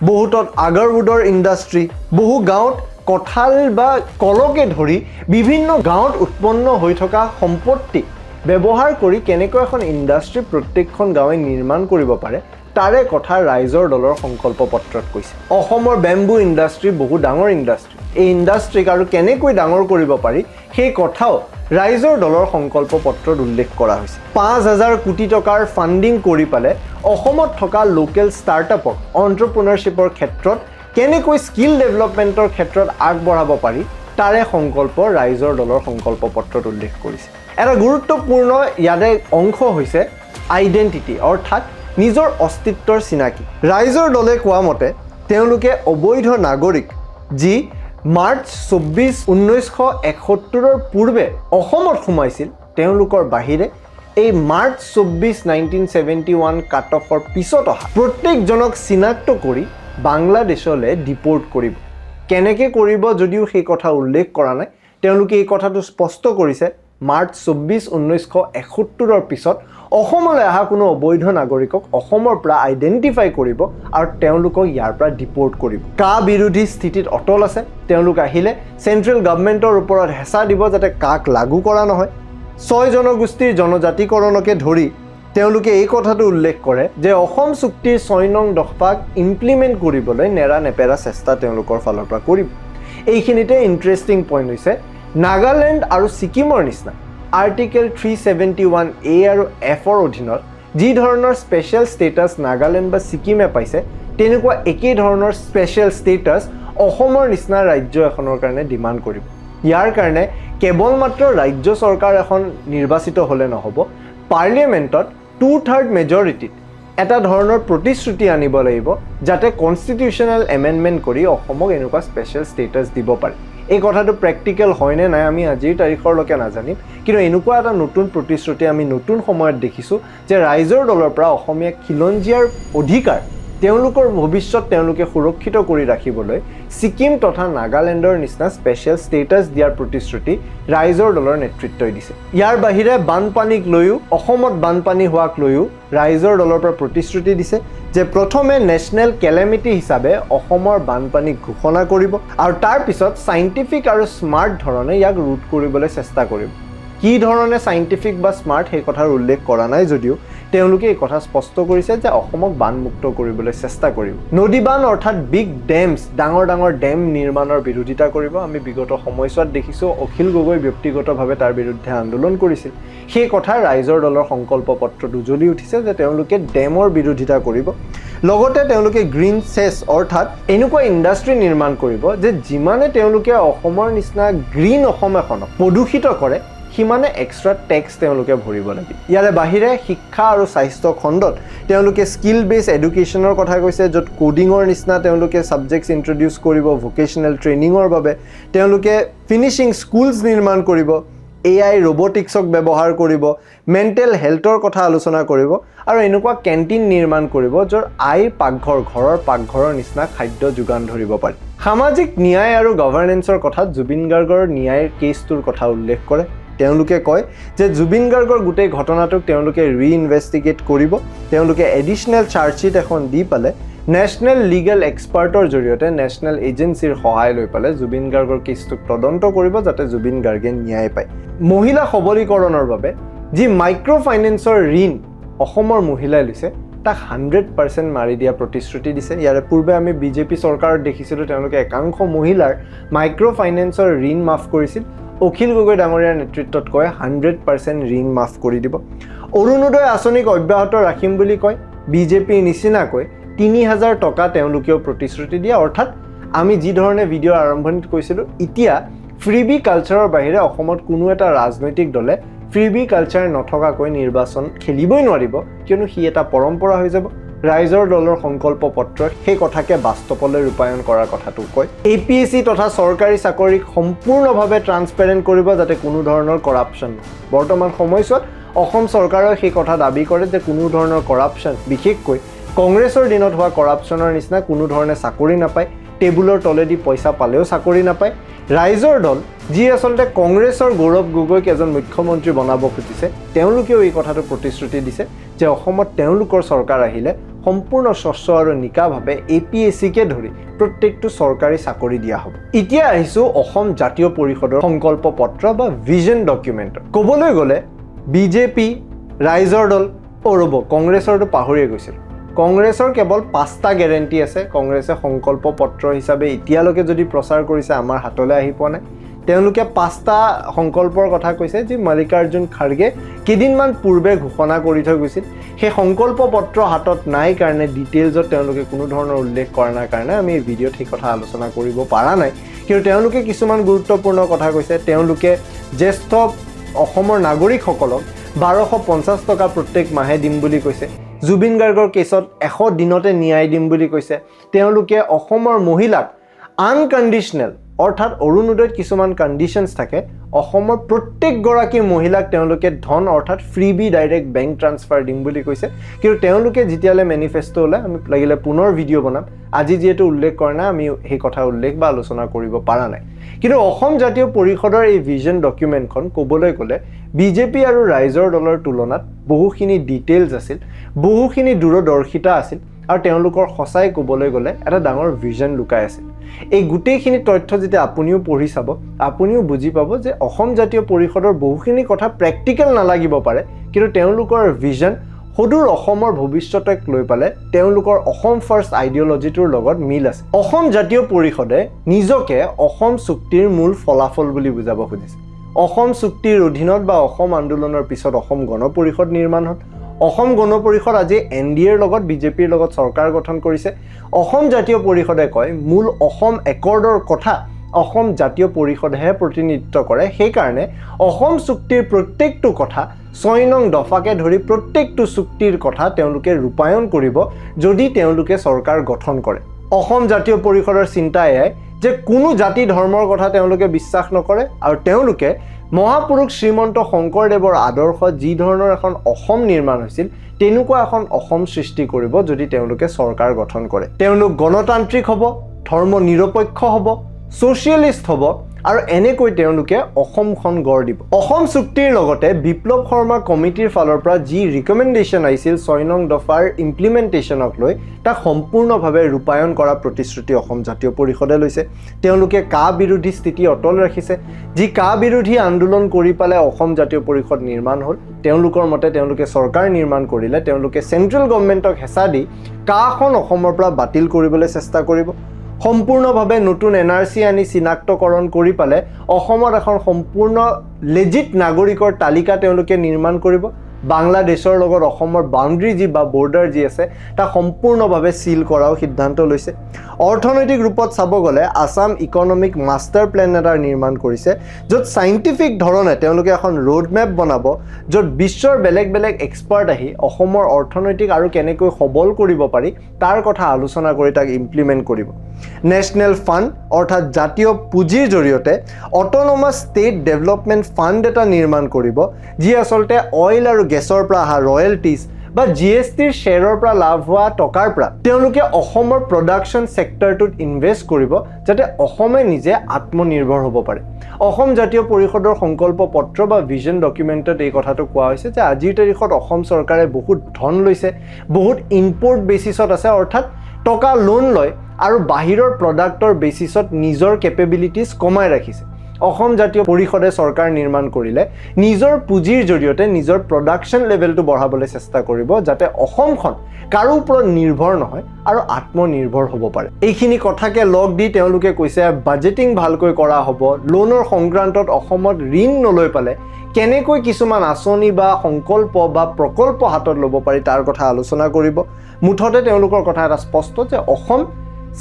বহুতত আগৰউডৰ ইণ্ডাষ্ট্ৰী বহু গাঁৱত কঁঠাল বা কলকে ধৰি বিভিন্ন গাঁৱত উৎপন্ন হৈ থকা সম্পত্তি ব্যৱহাৰ কৰি কেনেকৈ এখন ইণ্ডাষ্ট্ৰী প্ৰত্যেকখন গাঁৱে নিৰ্মাণ কৰিব পাৰে তাৰে কথা ৰাইজৰ দলৰ সংকল্প পত্ৰত কৈছে অসমৰ বেম্বু ইণ্ডাষ্ট্ৰী বহু ডাঙৰ ইণ্ডাষ্ট্ৰী এই ইণ্ডাষ্ট্ৰীক আৰু কেনেকৈ ডাঙৰ কৰিব পাৰি সেই কথাও ৰাইজৰ দলৰ সংকল্প পত্ৰত উল্লেখ কৰা হৈছে 5000 কোটি টকাৰ ফান্ডিং কৰি পালে অসমত থকা লোকেল ষ্টাৰ্টআপক এণ্টাৰপ্ৰেনাৰশ্বিপৰ ক্ষেত্ৰত কেনেকৈ স্কিল ডেভেলপমেণ্টৰ ক্ষেত্ৰত আগবঢ়াব পাৰি তাৰে সংকল্প ৰাইজৰ দলৰ সংকল্প পত্ৰত উল্লেখ কৰিছে এটা গুৰুত্বপূৰ্ণ ইয়াৰে অংশ হৈছে আইডেণ্টিটি অৰ্থাৎ নিজৰ অস্তিত্বৰ চিনাকি ৰাইজৰ দলে কোৱা মতে তেওঁলোকে অবৈধ নাগৰিক যি মাৰ্চ 24 1971 পূৰ্বে অসমত সোমাইছিল তেওঁলোকৰ বাহিৰে এই মাৰ্চ 24 1971 কাট অফৰ পিছত অহা প্ৰত্যেকজনক চিনাক্ত কৰি বাংলাদেশলৈ ডিপোৰ্ট কৰিব কেনেকৈ কৰিব যদিও সেই কথা উল্লেখ কৰা নাই তেওঁলোকে এই কথাটো স্পষ্ট কৰিছে মাৰ্চ 24 1971 পিছত অসমলৈ অহা কোনো অবৈধ নাগৰিকক অসমৰ পৰা আইডেন্টিফাই কৰিব আৰু তেওঁলোকক ইয়াৰ পৰা ডিপোৰ্ট কৰিব কা বিৰোধী স্থিতিত অটল আছে তেওঁলোক আহিলে চেন্ট্ৰেল গভৰ্ণমেণ্টৰ ওপৰত হেঁচা দিব যাতে কাক লাগু কৰা নহয় 6 জনগোষ্ঠীৰ জনজাতিকৰণকে ধৰি তেওঁলোকে এই কথাটো উল্লেখ কৰে যে অসম চুক্তিৰ 6 নং দফাক ইমপ্লিমেণ্ট কৰিবলৈ নেৰা নেপেৰা চেষ্টা তেওঁলোকৰ ফালৰ পৰা কৰিব এইখিনিতে ইণ্টাৰেষ্টিং পইণ্ট হৈছে নাগালেণ্ড আৰু ছিকিমৰ নিচিনা আৰ্টিকেল 371A আৰু Fৰ অধীনত যি ধৰণৰ স্পেচিয়েল ষ্টেটাছ নাগালেণ্ড বা ছিকিমে পাইছে তেনেকুৱা একেই ধৰণৰ স্পেচিয়েল ষ্টেটাছ অসমৰ নিচিনা ৰাজ্য এখনৰ কাৰণে ডিমাণ্ড কৰিব ইয়াৰ কাৰণে কেৱল মাত্ৰ ৰাজ্য চৰকাৰ এখন নিৰ্বাচিত হ'লে নহ'ব পাৰ্লিয়ামেণ্টত 2/3 মেজৰিটিত এটা ধৰণৰ প্ৰতিশ্ৰুতি আনিব লাগিব যাতে কনষ্টিটিউচনেল এমেণ্ডমেণ্ট কৰি অসমক এনেকুৱা স্পেচিয়েল ষ্টেটাছ দিব পাৰে এই কথাটো প্ৰেক্টিকেল হয়নে নাই আমি আজিৰ তাৰিখৰলৈকে নাজানিম কিন্তু এনেকুৱা এটা নতুন প্ৰতিশ্ৰুতি আমি নতুন সময়ত দেখিছোঁ যে ৰাইজৰ দলৰ পৰা অসমীয়া খিলঞ্জীয়াৰ অধিকাৰ তেওঁলোকৰ ভৱিষ্যত তেওঁলোকে সুৰক্ষিত কৰি ৰাখিবলৈ ছিকিম তথা নাগালেণ্ডৰ নিচিনা স্পেচিয়েল ষ্টেটাছ দিয়াৰ প্ৰতিশ্ৰুতি ৰাইজৰ দলৰ নেতৃত্বই দিছে ইয়াৰ বাহিৰে বানপানীক লৈও অসমত বানপানী হোৱাক লৈও ৰাইজৰ দলৰ পৰা প্ৰতিশ্ৰুতি দিছে যে প্ৰথমে নেশ্যনেল কেলেমিটি হিচাপে অসমৰ বানপানীক ঘোষণা কৰিব আৰু তাৰ পিছত সাইন্টিফিক আৰু স্মাৰ্ট ধৰণে ইয়াক ৰোধ কৰিবলৈ চেষ্টা কৰিব কি ধৰণে সাইন্টিফিক বা স্মাৰ্ট সেই কথাৰ উল্লেখ কৰা নাই যদিও তেওঁলোকে এই কথা স্পষ্ট কৰিছে যে অসমক বানমুক্ত কৰিবলৈ চেষ্টা কৰিব নদী বান অৰ্থাৎ বিগ ডেমছ ডাঙৰ ডেম নিৰ্মাণৰ বিৰোধিতা কৰিব আমি বিগত সময়ছোৱাত দেখিছোঁ অখিল গগৈ ব্যক্তিগতভাৱে তাৰ বিৰুদ্ধে আন্দোলন কৰিছিল সেই কথা ৰাইজৰ দলৰ সংকল্প পত্ৰত উজলি উঠিছে যে তেওঁলোকে ডেমৰ বিৰোধিতা কৰিব লগতে তেওঁলোকে গ্ৰীণ চেছ অৰ্থাৎ এনেকুৱা ইণ্ডাষ্ট্ৰী নিৰ্মাণ কৰিব যে যিমানে তেওঁলোকে অসমৰ নিচিনা গ্ৰীণ অসম এখনক প্ৰদূষিত কৰে সিমানে এক্সট্ৰা টেক্স তেওঁলোকে ভৰিব লাগে ইয়াৰে বাহিৰে শিক্ষা আৰু স্বাস্থ্য খণ্ডত তেওঁলোকে স্কিল বেছ এডুকেশ্যনৰ কথা কৈছে য'ত কোডিঙৰ নিচিনা তেওঁলোকে ছাবজেক্টছ ইন্ট্ৰডিউচ কৰিব ভোকেশ্যনেল ট্ৰেইনিঙৰ বাবে তেওঁলোকে ফিনিচিং স্কুলছ নিৰ্মাণ কৰিব AI ৰবটিক্সক ব্যৱহাৰ কৰিব, মেণ্টেল হেল্থৰ কথা আলোচনা কৰিব আৰু এনেকুৱা কেণ্টিন নিৰ্মাণ কৰিব য'ৰ আইৰ পাকঘৰ ঘৰৰ পাকঘৰৰ নিচিনা খাদ্য যোগান ধৰিব পাৰি। সামাজিক ন্যায় আৰু গভাৰ্নেন্সৰ কথাত জুবিন গাৰ্গৰ ন্যায়ৰ কেছটোৰ কথা উল্লেখ কৰে। তেওঁলোকে কয় যে জুবিন গাৰ্গৰ গোটেই ঘটনাটোক তেওঁলোকে ৰিইনভেষ্টিগেট কৰিব, তেওঁলোকে এডিশ্যনেল চাৰ্জশ্বীট এখন দি পালে নেশ্যনেল লিগেল এক্সপাৰ্টৰ জৰিয়তে নেশ্যনেল এজেঞ্চিৰ সহায় লৈ পালে জুবিন গাৰ্গৰ কেছটোক তদন্ত কৰিব যাতে জুবিন গাৰ্গে ন্যায় পায়। মহিলা সবলীকৰণৰ বাবে যি মাইক্ৰ' ফাইনেন্সৰ ঋণ অসমৰ মহিলাই লৈছে তাক 100% মাৰি দিয়া প্ৰতিশ্ৰুতি দিছে। ইয়াৰে পূৰ্বে আমি বিজেপি চৰকাৰত দেখিছিলোঁ তেওঁলোকে একাংশ মহিলাৰ মাইক্ৰ' ফাইনেন্সৰ ঋণ মাফ কৰিছিল। অখিল গগৈ ডাঙৰীয়াৰ নেতৃত্বত কয় 100% ঋণ মাফ কৰি দিব। অৰুণোদয় আঁচনিক অব্যাহত ৰাখিম বুলি কয়। বিজেপিৰ নিচিনাকৈ 3000 টকা তেওঁলোকেও প্ৰতিশ্ৰুতি দিয়ে। অৰ্থাৎ আমি যি ধৰণে ভিডিঅ'ৰ আৰম্ভণিত কৈছিলোঁ, এতিয়া ফ্ৰীবি কালচাৰৰ বাহিৰে অসমত কোনো এটা ৰাজনৈতিক দলে ফ্ৰীবি কালচাৰ নথকাকৈ নিৰ্বাচন খেলিবই নোৱাৰিব, কিয়নো সি এটা পৰম্পৰা হৈ যাব। ৰাইজৰ দলৰ সংকল্প পত্ৰত সেই কথাকে বাস্তৱলৈ ৰূপায়ণ কৰাৰ কথাটো কয়। APSC তথা চৰকাৰী চাকৰিক সম্পূৰ্ণভাৱে ট্ৰান্সপেৰেণ্ট কৰিব যাতে কোনো ধৰণৰ কৰাপশ্যন নহয়। বৰ্তমান সময়ছোৱাত অসম চৰকাৰে সেই কথা দাবী কৰে যে কোনো ধৰণৰ কৰাপশ্যন, বিশেষকৈ কংগ্ৰেছৰ দিনত হোৱা কৰাপশ্যনৰ নিচিনা কোনো ধৰণে চাকৰি নাপায়, টেবুলৰ তলেদি পইচা পালেও চাকৰি নাপায়। ৰাইজৰ দল যি আচলতে কংগ্ৰেছৰ গৌৰৱ গগৈক এজন মুখ্যমন্ত্ৰী বনাব খুজিছে, তেওঁলোকেও এই কথাটো প্ৰতিশ্ৰুতি দিছে যে অসমত তেওঁলোকৰ চৰকাৰ আহিলে সম্পূৰ্ণ স্বচ্ছ আৰু নিকাভাৱে APSCকে ধৰি প্ৰত্যেকটো চৰকাৰী চাকৰি দিয়া হ'ব। এতিয়া আহিছোঁ অসম জাতীয় পৰিষদৰ সংকল্প পত্ৰ বা ভিজন ডকুমেণ্টৰ। ক'বলৈ গ'লে বিজেপি, ৰাইজৰ দল ৰ'ব কংগ্ৰেছৰটো পাহৰিয়ে গৈছিল। কংগ্ৰেছৰ কেৱল 5টা গেৰেণ্টি আছে। কংগ্ৰেছে সংকল্প পত্ৰ হিচাপে এতিয়ালৈকে যদি প্ৰচাৰ কৰিছে আমাৰ হাতলৈ আহি পোৱা নাই। তেওঁলোকে 5টা সংকল্পৰ কথা কৈছে যি মল্লিকাৰ্জুন খাৰ্গে কেইদিনমান পূৰ্বে ঘোষণা কৰি থৈ গৈছিল। সেই সংকল্প পত্ৰ হাতত নাই কাৰণে ডিটেইলছত তেওঁলোকে কোনো ধৰণৰ উল্লেখ কৰা নাই কাৰণে আমি এই ভিডিঅ'ত সেই কথা আলোচনা কৰিব পৰা নাই। কিন্তু তেওঁলোকে কিছুমান গুৰুত্বপূৰ্ণ কথা কৈছে। তেওঁলোকে জ্যেষ্ঠ অসমৰ নাগৰিকসকলক 1250 টকা প্ৰত্যেক মাহে দিম বুলি কৈছে। জুবিন গাৰ্গৰ কেছত 100 দিনতে ন্যায় দিম বুলি কৈছে। তেওঁলোকে অসমৰ মহিলাক আনকণ্ডিশ্যনেল, অৰ্থাৎ অৰুণোদয়ত কিছুমান কণ্ডিশ্যনছ থাকে, অসমৰ প্ৰত্যেকগৰাকী মহিলাক তেওঁলোকে ধন অৰ্থাৎ ফ্ৰীবি ডাইৰেক্ট বেংক ট্ৰান্সফাৰ দিম বুলি কৈছে। কিন্তু তেওঁলোকে যেতিয়ালৈ মেনিফেষ্টো ওলায় আমি লাগিলে পুনৰ ভিডিঅ' বনাম। আজি যিহেতু উল্লেখ কৰা নাই আমি সেই কথা উল্লেখ বা আলোচনা কৰিব পৰা নাই। কিন্তু অসম জাতীয় পৰিষদৰ এই ভিজন ডকুমেণ্টখন ক'বলৈ গ'লে বিজেপি আৰু ৰাইজৰ দলৰ তুলনাত বহুখিনি ডিটেইলছ আছিল, বহুখিনি দূৰদৰ্শিতা আছিল আৰু তেওঁলোকৰ সঁচাই ক'বলৈ গ'লে এটা ডাঙৰ ভিজন লুকাই আছিল। এই গোটেইখিনি তথ্য যেতিয়া আপুনিও পঢ়ি চাব, আপুনিও বুজি পাব যে অসম জাতীয় পৰিষদৰ বহুখিনি কথা প্ৰেক্টিকেল নালাগিব পাৰে, কিন্তু তেওঁলোকৰ ভিজন সদূৰ অসমৰ ভৱিষ্যতক লৈ পালে তেওঁলোকৰ অসম ফাৰ্ষ্ট আইডিঅলজিটোৰ লগত মিল আছে। অসম জাতীয় পৰিষদে নিজকে অসম চুক্তিৰ মূল ফলাফল বুলি বুজাব খুজিছে। অসম চুক্তিৰ অধীনত বা অসম আন্দোলনৰ পিছত অসম গণ পৰিষদ নিৰ্মাণ হ'ল। অসম গণ পৰিষদ আজি NDAৰ লগত বিজেপিৰ লগত চৰকাৰ গঠন কৰিছে। অসম জাতীয় পৰিষদে কয় মূল অসম একৰ্ডৰ কথা অসম জাতীয় পৰিষদেহে প্ৰতিনিধিত্ব কৰে। সেইকাৰণে অসম চুক্তিৰ প্ৰত্যেকটো কথা 6 নং দফাকে ধৰি প্ৰত্যেকটো চুক্তিৰ কথা তেওঁলোকে ৰূপায়ণ কৰিব যদি তেওঁলোকে চৰকাৰ গঠন কৰে। অসম জাতীয় পৰিষদৰ চিন্তা এয়াই যে কোনো জাতি ধৰ্মৰ কথা তেওঁলোকে বিশ্বাস নকৰে আৰু তেওঁলোকে মহাপুৰুষ শ্ৰীমন্ত শংকৰদেৱৰ আদৰ্শত যি ধৰণৰ এখন অসম নিৰ্মাণ হৈছিল তেনেকুৱা এখন অসম সৃষ্টি কৰিব যদি তেওঁলোকে চৰকাৰ গঠন কৰে। তেওঁলোক গণতান্ত্ৰিক হ'ব, ধৰ্ম নিৰপেক্ষ হ'ব, ছ'চিয়েলিষ্ট হ'ব আৰু এনেকৈ তেওঁলোকে অসমখন গঢ় দিব। অসম চুক্তিৰ লগতে বিপ্লৱ শৰ্মা কমিটিৰ ফালৰ পৰা যি ৰিকমেণ্ডেশ্যন আহিছিল 6 নং দফাৰ ইমপ্লিমেণ্টেশ্যনক লৈ তাক সম্পূৰ্ণভাৱে ৰূপায়ণ কৰা প্ৰতিশ্ৰুতি অসম জাতীয় পৰিষদে লৈছে। তেওঁলোকে কা বিৰোধী স্থিতি অটল ৰাখিছে। যি কা বিৰোধী আন্দোলন কৰি পালে অসম জাতীয় পৰিষদ নিৰ্মাণ হ'ল, তেওঁলোকৰ মতে তেওঁলোকে চৰকাৰ নিৰ্মাণ কৰিলে তেওঁলোকে চেণ্ট্ৰেল গভৰ্ণমেণ্টক হেঁচা দি কাখন অসমৰ পৰা বাতিল কৰিবলৈ চেষ্টা কৰিব। সম্পূৰ্ণভাৱে নতুন NRC আনি চিনাক্তকৰণ কৰি পালে অসমত এখন সম্পূৰ্ণ লেজিট নাগৰিকৰ তালিকা তেওঁলোকে নিৰ্মাণ কৰিব। বাংলাদেশৰ লগত অসমৰ বাউণ্ডাৰী যি বা বৰ্ডাৰ যি আছে তাক সম্পূৰ্ণভাৱে সিল কৰাও সিদ্ধান্ত লৈছে অৰ্থনৈতিক ৰূপত চাব গ'লে আসাম ইকনমিক মাষ্টাৰ প্লেন এটা নিৰ্মাণ কৰিছে য'ত সাইন্টিফিক ধৰণে তেওঁলোকে এখন ৰোড মেপ বনাব য'ত বিশ্বৰ বেলেগ বেলেগ এক্সপাৰ্ট আহি অসমৰ অৰ্থনৈতিক আৰু কেনেকৈ সবল কৰিব পাৰি তাৰ কথা আলোচনা কৰি তাক ইমপ্লিমেণ্ট কৰিব নেশ্যনেল ফাণ্ড অৰ্থাৎ জাতীয় পুঁজিৰ জৰিয়তে অট'নমাছ ষ্টেট ডেভেলপমেণ্ট ফাণ্ড এটা নিৰ্মাণ কৰিব যি আচলতে অইল আৰু গেছৰ পৰা অহা ৰয়েলটিজ বা জিএছটিৰ শ্বেয়াৰৰ পৰা লাভ হোৱা টকাৰ পৰা তেওঁলোকে অসমৰ প্ৰডাকশ্যন ছেক্টৰটোত ইনভেষ্ট কৰিব যাতে অসমে নিজে আত্মনিৰ্ভৰ হ'ব পাৰে অসম জাতীয় পৰিষদৰ সংকল্প পত্ৰ বা ভিজন ডকুমেণ্টত এই কথাটো কোৱা হৈছে যে আজিৰ তাৰিখত অসম চৰকাৰে বহুত ধন লৈছে বহুত ইম্পৰ্ট বেচিছত আছে অৰ্থাৎ টকা লোন লয় আৰু বাহিৰৰ প্ৰডাক্টৰ বেচিছত নিজৰ কেপেবিলিটিজ কমাই ৰাখিছে অসম জাতীয় পৰিষদে চৰকাৰ নিৰ্মাণ কৰিলে নিজৰ পুঁজিৰ জৰিয়তে নিজৰ প্ৰডাকশ্যন লেভেলটো বঢ়াবলৈ চেষ্টা কৰিব যাতে অসমখন কাৰো ওপৰত নিৰ্ভৰ নহয় আৰু আত্মনিৰ্ভৰ হ'ব পাৰে এইখিনি কথাকে লগ দি তেওঁলোকে কৈছে বাজেটিং ভালকৈ কৰা হ'ব লোনৰ সংক্ৰান্তত অসমত ঋণ নলৈ পালে কেনেকৈ কিছুমান আঁচনি বা সংকল্প বা প্ৰকল্প হাতত ল'ব পাৰি তাৰ কথা আলোচনা কৰিব মুঠতে তেওঁলোকৰ কথা এটা স্পষ্ট যে অসম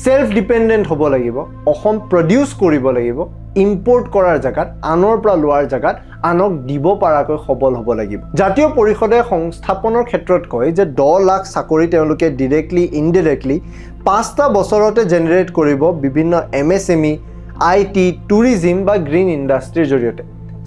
সেলফ ডিপেন্ডেন্ট হ'ব লাগিব অসম প্ৰডিউস কৰিব লাগিব ইম্পৰ্ট কৰাৰ জায়গাত আনৰ পৰা লোৱাৰ জায়গাত আনক দিব পৰাকৈ সবল হ'ব লাগিব জাতীয় পৰিষদে সংস্থাপনৰ ক্ষেত্ৰত কয় যে 10 লাখ চাকৰি তেওঁলোকে ডাইৰেক্টলি ইনডাইৰেক্টলি 5টা বছৰতে জেনাৰেট কৰিব বিভিন্ন এমএসএমই আইটি টুৰিজম বা গ্ৰীণ ইণ্ডাষ্ট্ৰীৰ জৰিয়তে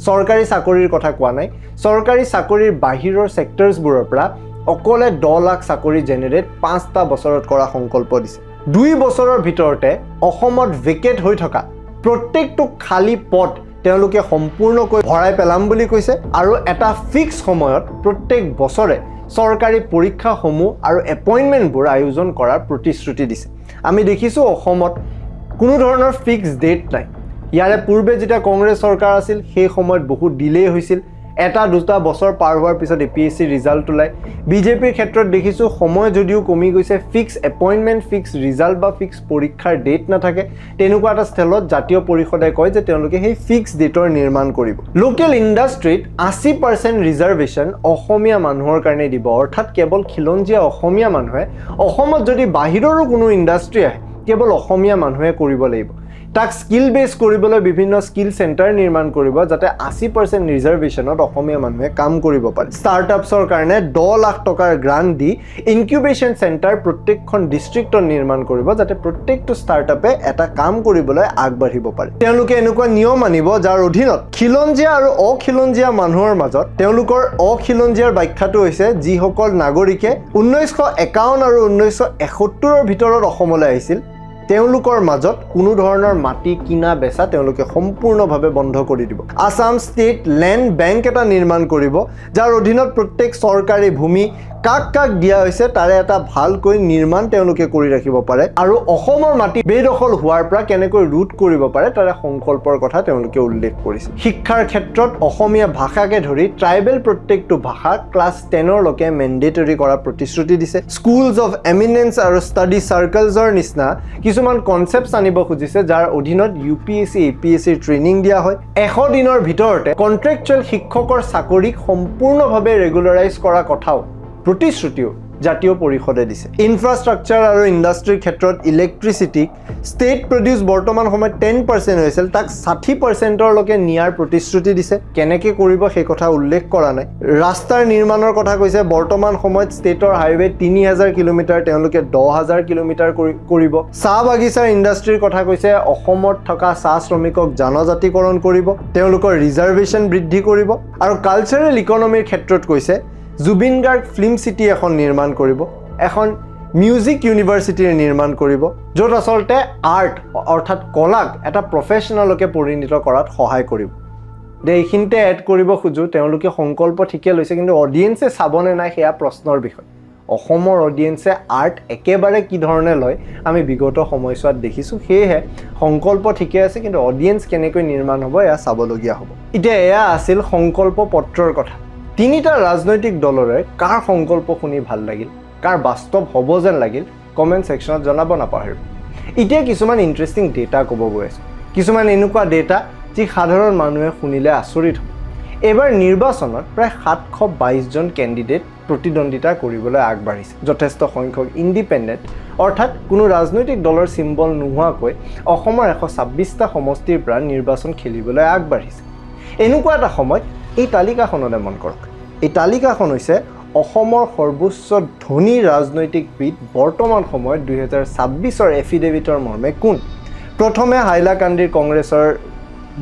চৰকাৰী চাকৰিৰ কথা কোৱা নাই চৰকাৰী চাকৰিৰ বাহিৰৰ সেক্টৰছবোৰৰ পৰা অকলে 10 লাখ চাকৰি জেনাৰেট 5টা বছৰত কৰা সংকল্প দিছে 2 বছৰৰ ভিতৰতে অসমত ভেকেট হৈ থকা প্ৰত্যেকটো খালি পদ তেওঁলোকে সম্পূৰ্ণকৈ ভৰাই পেলাম বুলি কৈছে আৰু এটা ফিক্স সময়ত প্ৰত্যেক বছৰে চৰকাৰী পৰীক্ষাসমূহ আৰু এপইন্টমেন্টবোৰ আয়োজন কৰাৰ প্ৰতিশ্ৰুতি দিছে আমি দেখিছো অসমত কোনো ধৰণৰ ফিক্স ডেট নাই ইয়াৰে পূৰ্বে যেতিয়া কংগ্ৰেছ চৰকাৰ আছিল সেই সময়ত বহুত ডিলে হৈছিল এটা দুটা বছৰ পাৰ হোৱাৰ পিছত এপিএসসি ৰিজাল্ট ওলাই বিজেপিৰ ক্ষেত্ৰত দেখিছো সময় যদিও কমি গৈছে ফিক্স এপইন্টমেন্ট ফিক্স ৰিজাল্ট বা ফিক্স পৰীক্ষাৰ ডেট নাথাকে তেনেকুৱা এটা স্থলত জাতীয় পৰিষদে কয় যে তেওঁলোকে সেই ফিক্স ডেটৰ নিৰ্মাণ কৰিব লোকেল ইণ্ডাষ্ট্ৰীত 80% ৰিজাৰ্ভেশ্যন অসমীয়া মানুহৰ কাৰণে দিব অৰ্থাৎ কেৱল খিলঞ্জীয়া অসমীয়া মানুহে অসমত যদি বাহিৰৰো কোনো ইণ্ডাষ্ট্ৰী আহে কেৱল অসমীয়া মানুহে কৰিব লাগিব তাক স্কিল বেস কৰিবলৈ বিভিন্ন স্কিল সেন্টাৰ নিৰ্মাণ কৰিব যাতে 80% ৰিজাৰ্ভেশ্যনত অসমীয়া মানুহে কাম কৰিব পাৰে ষ্টাৰ্টআপছৰ কাৰণে 10 লাখ টকাৰ গ্ৰান্ট দি ইনকিউবেশন সেন্টাৰ প্ৰত্যেকখন ডিস্ট্ৰিক্টত নিৰ্মাণ কৰিব যাতে প্ৰত্যেকটো ষ্টাৰ্টআপে এটা কাম কৰিবলৈ আগবাঢ়িব পাৰে তেওঁলোকে এনেকুৱা নিয়ম আনিব যাৰ অধীনত খিলঞ্জীয়া আৰু অখিলঞ্জীয়া মানুহৰ মাজত তেওঁলোকৰ অখিলঞ্জীয়াৰ ব্যাখ্যাটো হৈছে যিসকল নাগৰিকে 1951 আৰু 1971 ৰ ভিতৰত অসমলৈ আহিছিল তেওঁলোকৰ মাজত কোনো ধৰণৰ মাটি কিনা বেচা তেওঁলোকে সম্পূৰ্ণভাৱে বন্ধ কৰি দিব আসাম ষ্টেট ল্যান্ড বেংক এটা নিৰ্মাণ কৰিব যাৰ অধীনত প্ৰত্যেক চৰকাৰী ভূমি কাক দিয়া হৈছে তাৰে এটা ভালকৈ নিৰ্মাণ তেওঁলোকে কৰি ৰাখিব পাৰে আৰু অসমৰ মাটি বেদখল হোৱাৰ পৰা কেনেকৈ ৰুট কৰিব পাৰে তাৰে সংকল্পৰ কথা তেওঁলোকে উল্লেখ কৰিছে শিক্ষাৰ ক্ষেত্ৰত অসমীয়া ভাষাকে ধৰি ট্ৰাইবেল প্ৰত্যেকটো ভাষা ক্লাছ 10 লৈকে মেন্ডেটৰি কৰা প্ৰতিশ্ৰুতি দিছে স্কুলছ অফ এমিনেন্স আৰু ষ্টাডি সাৰ্কেলছৰ নিচিনা কিছুমান কনসেপ্টছ আনিব খুজিছে যাৰ অধীনত ইউপিএসসি এপিএসসি ট্ৰেইনিং দিয়া হয় 100 দিনৰ ভিতৰতে কন্ট্ৰাকচুৱেল শিক্ষকৰ চাকৰি সম্পূৰ্ণভাৱে ৰেগুলাৰাইজ কৰা কথাও প্ৰতিশ্ৰুতিও জাতীয় পৰিষদে দিছে ইনফ্ৰাষ্ট্ৰাকচাৰ আৰু ইণ্ডাষ্ট্ৰীৰ ক্ষেত্ৰত ইলেক্ট্ৰিচিটি ষ্টেট প্ৰডিউস বৰ্তমান সময়ত 10% হৈছিল তাক 60% লৈকে নিয়াৰ প্ৰতিশ্ৰুতি দিছে কেনেকৈ কৰিব সেই কথা উল্লেখ কৰা নাই ৰাস্তাৰ নিৰ্মাণৰ কথা কৈছে বৰ্তমান সময়ত ষ্টেটৰ হাইৱে 3000 কিলোমিটাৰ তেওঁলোকে 10000 কিলোমিটাৰ কৰিব চাহ বাগিচাৰ ইণ্ডাষ্ট্ৰীৰ কথা কৈছে অসমত থকা চাহ শ্ৰমিকক জনজাতিকৰণ কৰিব তেওঁলোকৰ ৰিজাৰ্ভেশ্যন বৃদ্ধি কৰিব আৰু কালচাৰেল ইকনমিৰ ক্ষেত্ৰত কৈছে জুবিন গাৰ্গ ফিল্ম সিটি এখন নিৰ্মাণ কৰিব এখন মিউজিক ইউনিভাৰ্চিটিৰ নিৰ্মাণ কৰিব য'ত আচলতে আৰ্ট অৰ্থাৎ কলাক এটা প্ৰফেশ্যনেলকে পৰিণত কৰাত সহায় কৰিব এইখিনিতে এড কৰিব খুজো তেওঁলোকে সংকল্প ঠিকে লৈছে কিন্তু অডিয়েন্সে চাবনে নাই সেয়া প্ৰশ্নৰ বিষয় অসমৰ অডিয়েন্সে আৰ্ট একেবাৰে কি ধৰণে লয় আমি বিগত সময়ছোৱাত দেখিছোঁ সেয়েহে সংকল্প ঠিকে আছে কিন্তু অডিয়েন্স কেনেকৈ নিৰ্মাণ হ'ব এয়া চাবলগীয়া হ'ব এতিয়া এয়া আছিল সংকল্প পত্ৰৰ কথা তিনিটা ৰাজনৈতিক দলৰে কাৰ সংকল্প শুনি ভাল লাগিল কাৰ বাস্তৱ হ'ব যেন লাগিল কমেন্ট সেকশনত জনাব নাপাহৰিব এতিয়া কিছুমান ইন্টাৰেষ্টিং ডেটা ক'ব গৈ আছো কিছুমান এনেকুৱা ডেটা যি সাধাৰণ মানুহে শুনিলে আচৰিত হ'ব এইবাৰ নিৰ্বাচনত প্ৰায় 722জন কেণ্ডিডেট প্ৰতিদ্বন্দ্বিতা কৰিবলৈ আগবাঢ়িছে যথেষ্ট সংখ্যক ইণ্ডিপেণ্ডেণ্ট অৰ্থাৎ কোনো ৰাজনৈতিক দলৰ চিম্বল নোহোৱাকৈ অসমৰ 126টা সমষ্টিৰ পৰা নিৰ্বাচন খেলিবলৈ আগবাঢ়িছে এনেকুৱা এটা সময়ত এই তালিকাখনলৈ মন কৰক এই তালিকাখন হৈছে অসমৰ সৰ্বোচ্চ ধনী ৰাজনৈতিকবিদ বৰ্তমান সময়ত 2026ৰ এফিডেভিটৰ মৰ্মে কোন প্ৰথমে হাইলাকান্দিৰ কংগ্ৰেছৰ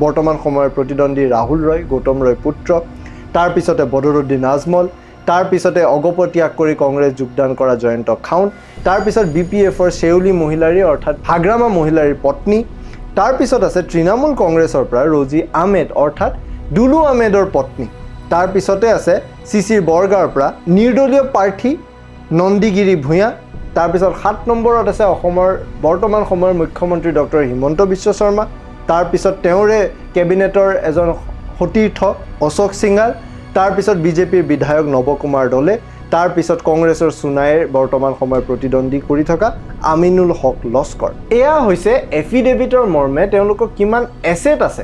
বৰ্তমান সময়ৰ প্ৰতিদ্বন্দ্বী ৰাহুল ৰয় গৌতম ৰয় পুত্ৰ তাৰ পিছতে বদৰুদ্দিন আজমল তাৰ পিছতে অগপ ত্যাগ কৰি কংগ্ৰেছ যোগদান কৰা জয়ন্ত খাউন তাৰ পিছত বিপিএফৰ শেউলি মহিলাৰী অৰ্থাৎ হাগ্ৰামা মহিলাৰীৰ পত্নী তাৰ পিছত আছে তৃণমূল কংগ্ৰেছৰ পৰা ৰজি আহমেদ অৰ্থাৎ দুলু আহমেদৰ পত্নী তাৰ পিছতে আছে চিচিৰ বৰগাঁৱৰ পৰা নিৰ্দলীয় প্ৰাৰ্থী নন্দীগিৰি ভূঞা তাৰ পিছত 7 নম্বৰত আছে অসমৰ বৰ্তমান সময়ৰ মুখ্যমন্ত্ৰী ডক্টৰ হিমন্ত বিশ্ব শৰ্মা তাৰ পিছত তেওঁৰে কেবিনেটৰ এজন সতীৰ্থ অশোক সিংহাল তাৰ পিছত বিজেপিৰ বিধায়ক নৱকুমাৰ দলে তাৰ পিছত কংগ্ৰেছৰ সোণাইৰ বৰ্তমান সময়ৰ প্ৰতিদ্বন্দ্বী কৰি থকা আমিনুল হক লস্কৰ এয়া হৈছে এফিডেভিটৰ মৰ্মে তেওঁলোকৰ কিমান এছেট আছে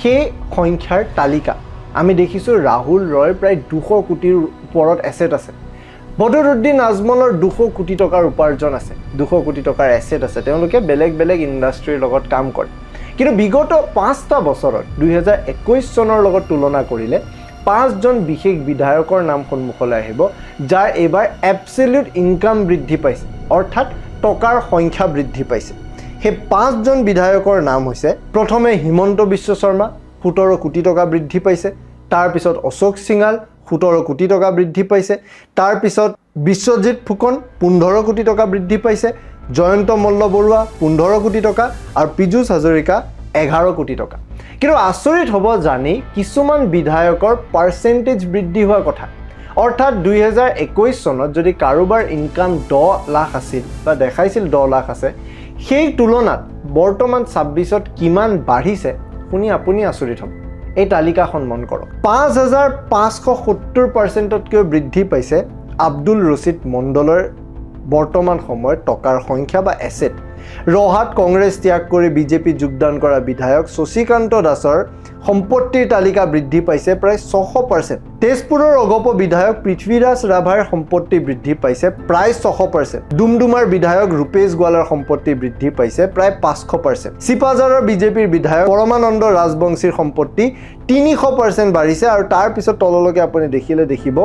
সেই সংখ্যাৰ তালিকা আমি দেখিছোঁ ৰাহুল ৰয় প্ৰায় 200 কোটিৰ ওপৰত এছেট আছে বদৰুদ্দিন আজমলৰ 200 কোটি টকাৰ উপাৰ্জন আছে 200 কোটি টকাৰ এছেট আছে তেওঁলোকে বেলেগ বেলেগ ইণ্ডাষ্ট্ৰীৰ লগত কাম কৰে কিন্তু বিগত 5টা বছৰত 2021 চনৰ লগত তুলনা কৰিলে 5জন বিশেষ বিধায়কৰ নাম সন্মুখলৈ আহিব যাৰ এইবাৰ এবছলিউট ইনকাম বৃদ্ধি পাইছে অৰ্থাৎ টকাৰ সংখ্যা বৃদ্ধি পাইছে সেই 5জন বিধায়কৰ নাম হৈছে প্ৰথমে হিমন্ত বিশ্ব শৰ্মা 17 কোটি টকা বৃদ্ধি পাইছে তাৰ পিছত অশোক সিংহাল 17 কোটি টকা বৃদ্ধি পাইছে তাৰ পিছত বিশ্বজিৎ ফুকন 15 কোটি টকা বৃদ্ধি পাইছে জয়ন্ত মল্ল বৰুৱা 15 কোটি টকা আৰু পীযুষ হাজৰিকা 11 কোটি টকা কিন্তু আচৰিত হ'ব জানি কিছুমান বিধায়কৰ পাৰ্চেণ্টেজ বৃদ্ধি হোৱা কথা অৰ্থাৎ 2021 চনত যদি কাৰোবাৰ ইনকাম 10 লাখ আছিল বা দেখাইছিল 10 লাখ আছে সেই তুলনাত বৰ্তমান 26ত কিমান বাঢ়িছে শুনি আপুনি আচৰিত হ'ব এই তালিকাখন মন কৰক 5570%তকৈ বৃদ্ধি পাইছে আব্দুল ৰছিদ মণ্ডলৰ বৰ্তমান সময়ত টকাৰ সংখ্যা বা এছেট ৰহাত কংগ্ৰেছ ত্যাগ কৰি বিজেপি যোগদান কৰা বিধায়ক শশীকান্ত দাসৰ সম্পত্তিৰ তালিকা বৃদ্ধি পাইছে প্ৰায় 600% তেজপুৰৰ অগপ বিধায়ক পৃথ্বীৰাজ ৰাভাৰ সম্পত্তি বৃদ্ধি পাইছে প্ৰায় 600% ডুমডুমাৰ বিধায়ক ৰূপেশ গোৱালৰ সম্পত্তি বৃদ্ধি পাইছে প্ৰায় 500% চিপাঝাৰৰ বিজেপিৰ বিধায়ক পৰমানন্দ ৰাজবংশীৰ সম্পত্তি 300% বাঢ়িছে আৰু তাৰ পিছত তললৈকে আপুনি দেখিব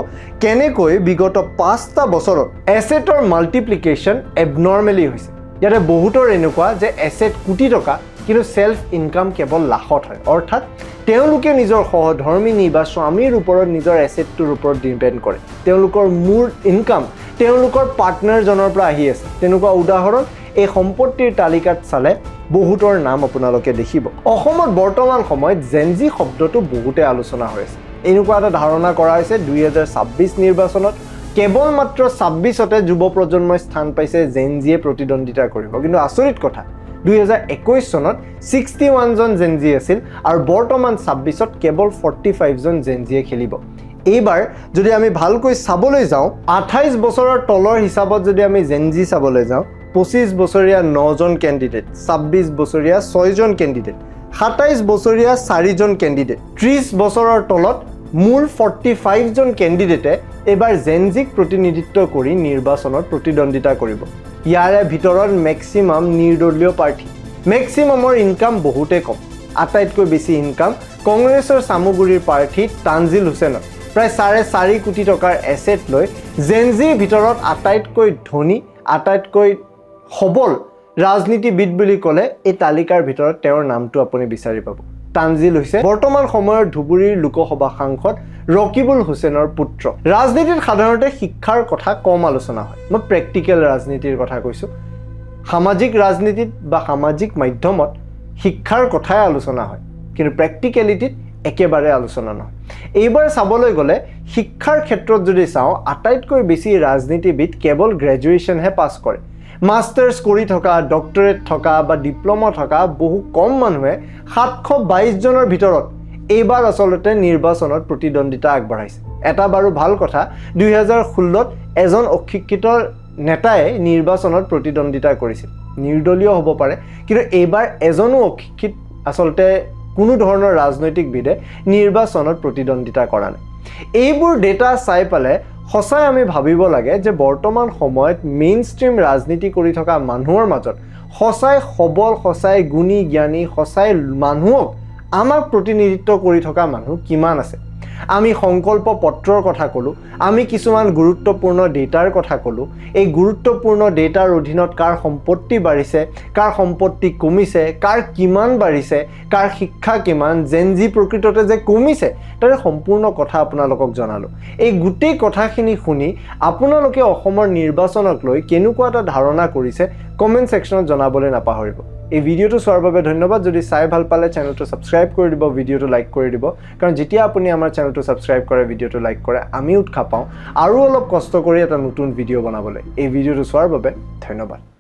কেনেকৈ বিগত 5টা বছৰত এছেটৰ মাল্টিপ্লিকেশ্যন এবনৰ্মেলি হৈছে ইয়াতে বহুতৰ এনেকুৱা যে এছেট কোটি টকা কিন্তু সেলফ ইনকাম কেৱল লাখত হয় অৰ্থাৎ তেওঁলোকে নিজৰ সহধৰ্মিনী বা স্বামীৰ ওপৰত নিজৰ এছেটটোৰ ওপৰত ডিপেণ্ড কৰে তেওঁলোকৰ মূল ইনকাম তেওঁলোকৰ পাৰ্টনাৰজনৰ পৰা আহি আছে তেনেকুৱা উদাহৰণ এই সম্পত্তিৰ তালিকাত চালে বহুতৰ নাম আপোনালোকে দেখিব অসমত বৰ্তমান সময়ত জেনজি শব্দটো বহুতে আলোচনা হৈ আছে এনেকুৱা এটা ধাৰণা কৰা হৈছে 2026 নিৰ্বাচনত কেৱল মাত্ৰ 26তে যুৱ প্ৰজন্মই স্থান পাইছে জেনজিয়ে প্ৰতিদ্বন্দ্বিতা কৰিব কিন্তু আচৰিত কথা 2021 চনত 61 জন জেনজি আছিল আৰু বৰ্তমান 26ত কেৱল 45 জন জেনজিয়ে খেলিব এইবাৰ যদি আমি ভালকৈ চাবলৈ যাওঁ 28 বছৰৰ তলৰ হিচাপত যদি আমি জেনজি চাবলৈ যাওঁ 25 বছৰীয়া 9 জন কেণ্ডিডেট 26 বছৰীয়া 6 জন কেণ্ডিডেট 27 বছৰীয়া 4 জন কেণ্ডিডেট 30 বছৰৰ তলত মূল 45 জন কেণ্ডিডেটে এবাৰ জেনজিক প্ৰতিনিধিত্ব কৰি নিৰ্বাচনত প্ৰতিদ্বন্দ্বিতা কৰিব ইয়াৰে ভিতৰত মেক্সিমাম নিৰ্দলীয় প্ৰাৰ্থী মেক্সিমামৰ ইনকাম বহুতে কম আটাইতকৈ বেছি ইনকাম কংগ্ৰেছৰ সামুগুৰিৰ প্ৰাৰ্থী তানজিল হুছেইনৰ প্ৰায় 4.5 কোটি টকাৰ এছেট লৈ জেনজিৰ ভিতৰত আটাইতকৈ ধনী আটাইতকৈ সবল ৰাজনীতিবিদ বুলি ক'লে এই তালিকাৰ ভিতৰত তেওঁৰ নামটো আপুনি বিচাৰি পাব তানজিল হৈছে বৰ্তমান সময়ৰ ধুবুৰীৰ লোকসভা সাংসদ ৰকিবুল হুছেইনৰ পুত্ৰ ৰাজনীতিত সাধাৰণতে শিক্ষাৰ কথা কম আলোচনা হয় মই প্ৰেক্টিকেল ৰাজনীতিৰ কথা কৈছো সামাজিক ৰাজনীতিত বা সামাজিক মাধ্যমত শিক্ষাৰ কথাই আলোচনা হয় কিন্তু প্ৰেক্টিকেলিটিত একেবাৰে আলোচনা নহয় এইবাৰ চাবলৈ গ'লে শিক্ষাৰ ক্ষেত্ৰত যদি চাওঁ আটাইতকৈ বেছি ৰাজনীতিবিদ কেৱল গ্ৰেজুৱেশ্যনহে পাছ কৰে মাষ্টাৰ্ছ কৰি থকা ডক্টৰেট থকা বা ডিপ্ল'মা থকা বহু কম মানুহে 722 জনৰ ভিতৰত এইবাৰ আচলতে নিৰ্বাচনত প্ৰতিদ্বন্দ্বিতা আগবঢ়াইছে এটা বাৰু ভাল কথা 2016ত এজন অশিক্ষিত নেতাই নিৰ্বাচনত প্ৰতিদ্বন্দ্বিতা কৰিছিল নিৰ্দলীয় হ'ব পাৰে কিন্তু এইবাৰ এজনো অশিক্ষিত আচলতে কোনো ধৰণৰ ৰাজনৈতিকবিদে নিৰ্বাচনত প্ৰতিদ্বন্দ্বিতা কৰা নাই এইবোৰ ডেটা চাই পালে সঁচাই আমি ভাবিব লাগে যে বৰ্তমান সময়ত মেইন ষ্ট্ৰীম ৰাজনীতি কৰি থকা মানুহৰ মাজত সঁচাই সবল সঁচাই গুণী জ্ঞানী সঁচাই মানুহক আমাক প্ৰতিনিধিত্ব কৰি থকা মানুহ কিমান আছে আমি সংকল্প পত্ৰৰ কথা ক'লোঁ আমি কিছুমান গুৰুত্বপূৰ্ণ ডেটাৰ কথা ক'লোঁ এই গুৰুত্বপূৰ্ণ ডেটাৰ অধীনত কাৰ সম্পত্তি বাঢ়িছে কাৰ সম্পত্তি কমিছে কাৰ কিমান বাঢ়িছে কাৰ শিক্ষা কিমান জেনজি প্ৰকৃততে যে কমিছে তাৰে সম্পূৰ্ণ কথা আপোনালোকক জনালোঁ এই গোটেই কথাখিনি শুনি আপোনালোকে অসমৰ নিৰ্বাচনক লৈ কেনেকুৱা এটা ধাৰণা কৰিছে কমেণ্ট ছেকশ্যনত জনাবলৈ নাপাহৰিব এই ভিডিঅ'টো চোৱাৰ বাবে ধন্যবাদ যদি চাই ভাল পালে চেনেলটো ছাবস্ক্ৰাইব কৰি দিব ভিডিঅ'টো লাইক কৰি দিব কাৰণ যেতিয়া আপুনি আমাৰ চেনেলটো ছাবস্ক্ৰাইব কৰে ভিডিঅ'টো লাইক কৰে আমি উৎসাহ পাওঁ আৰু অলপ কষ্ট কৰি এটা নতুন ভিডিঅ' বনাবলৈ এই ভিডিঅ'টো চোৱাৰ বাবে ধন্যবাদ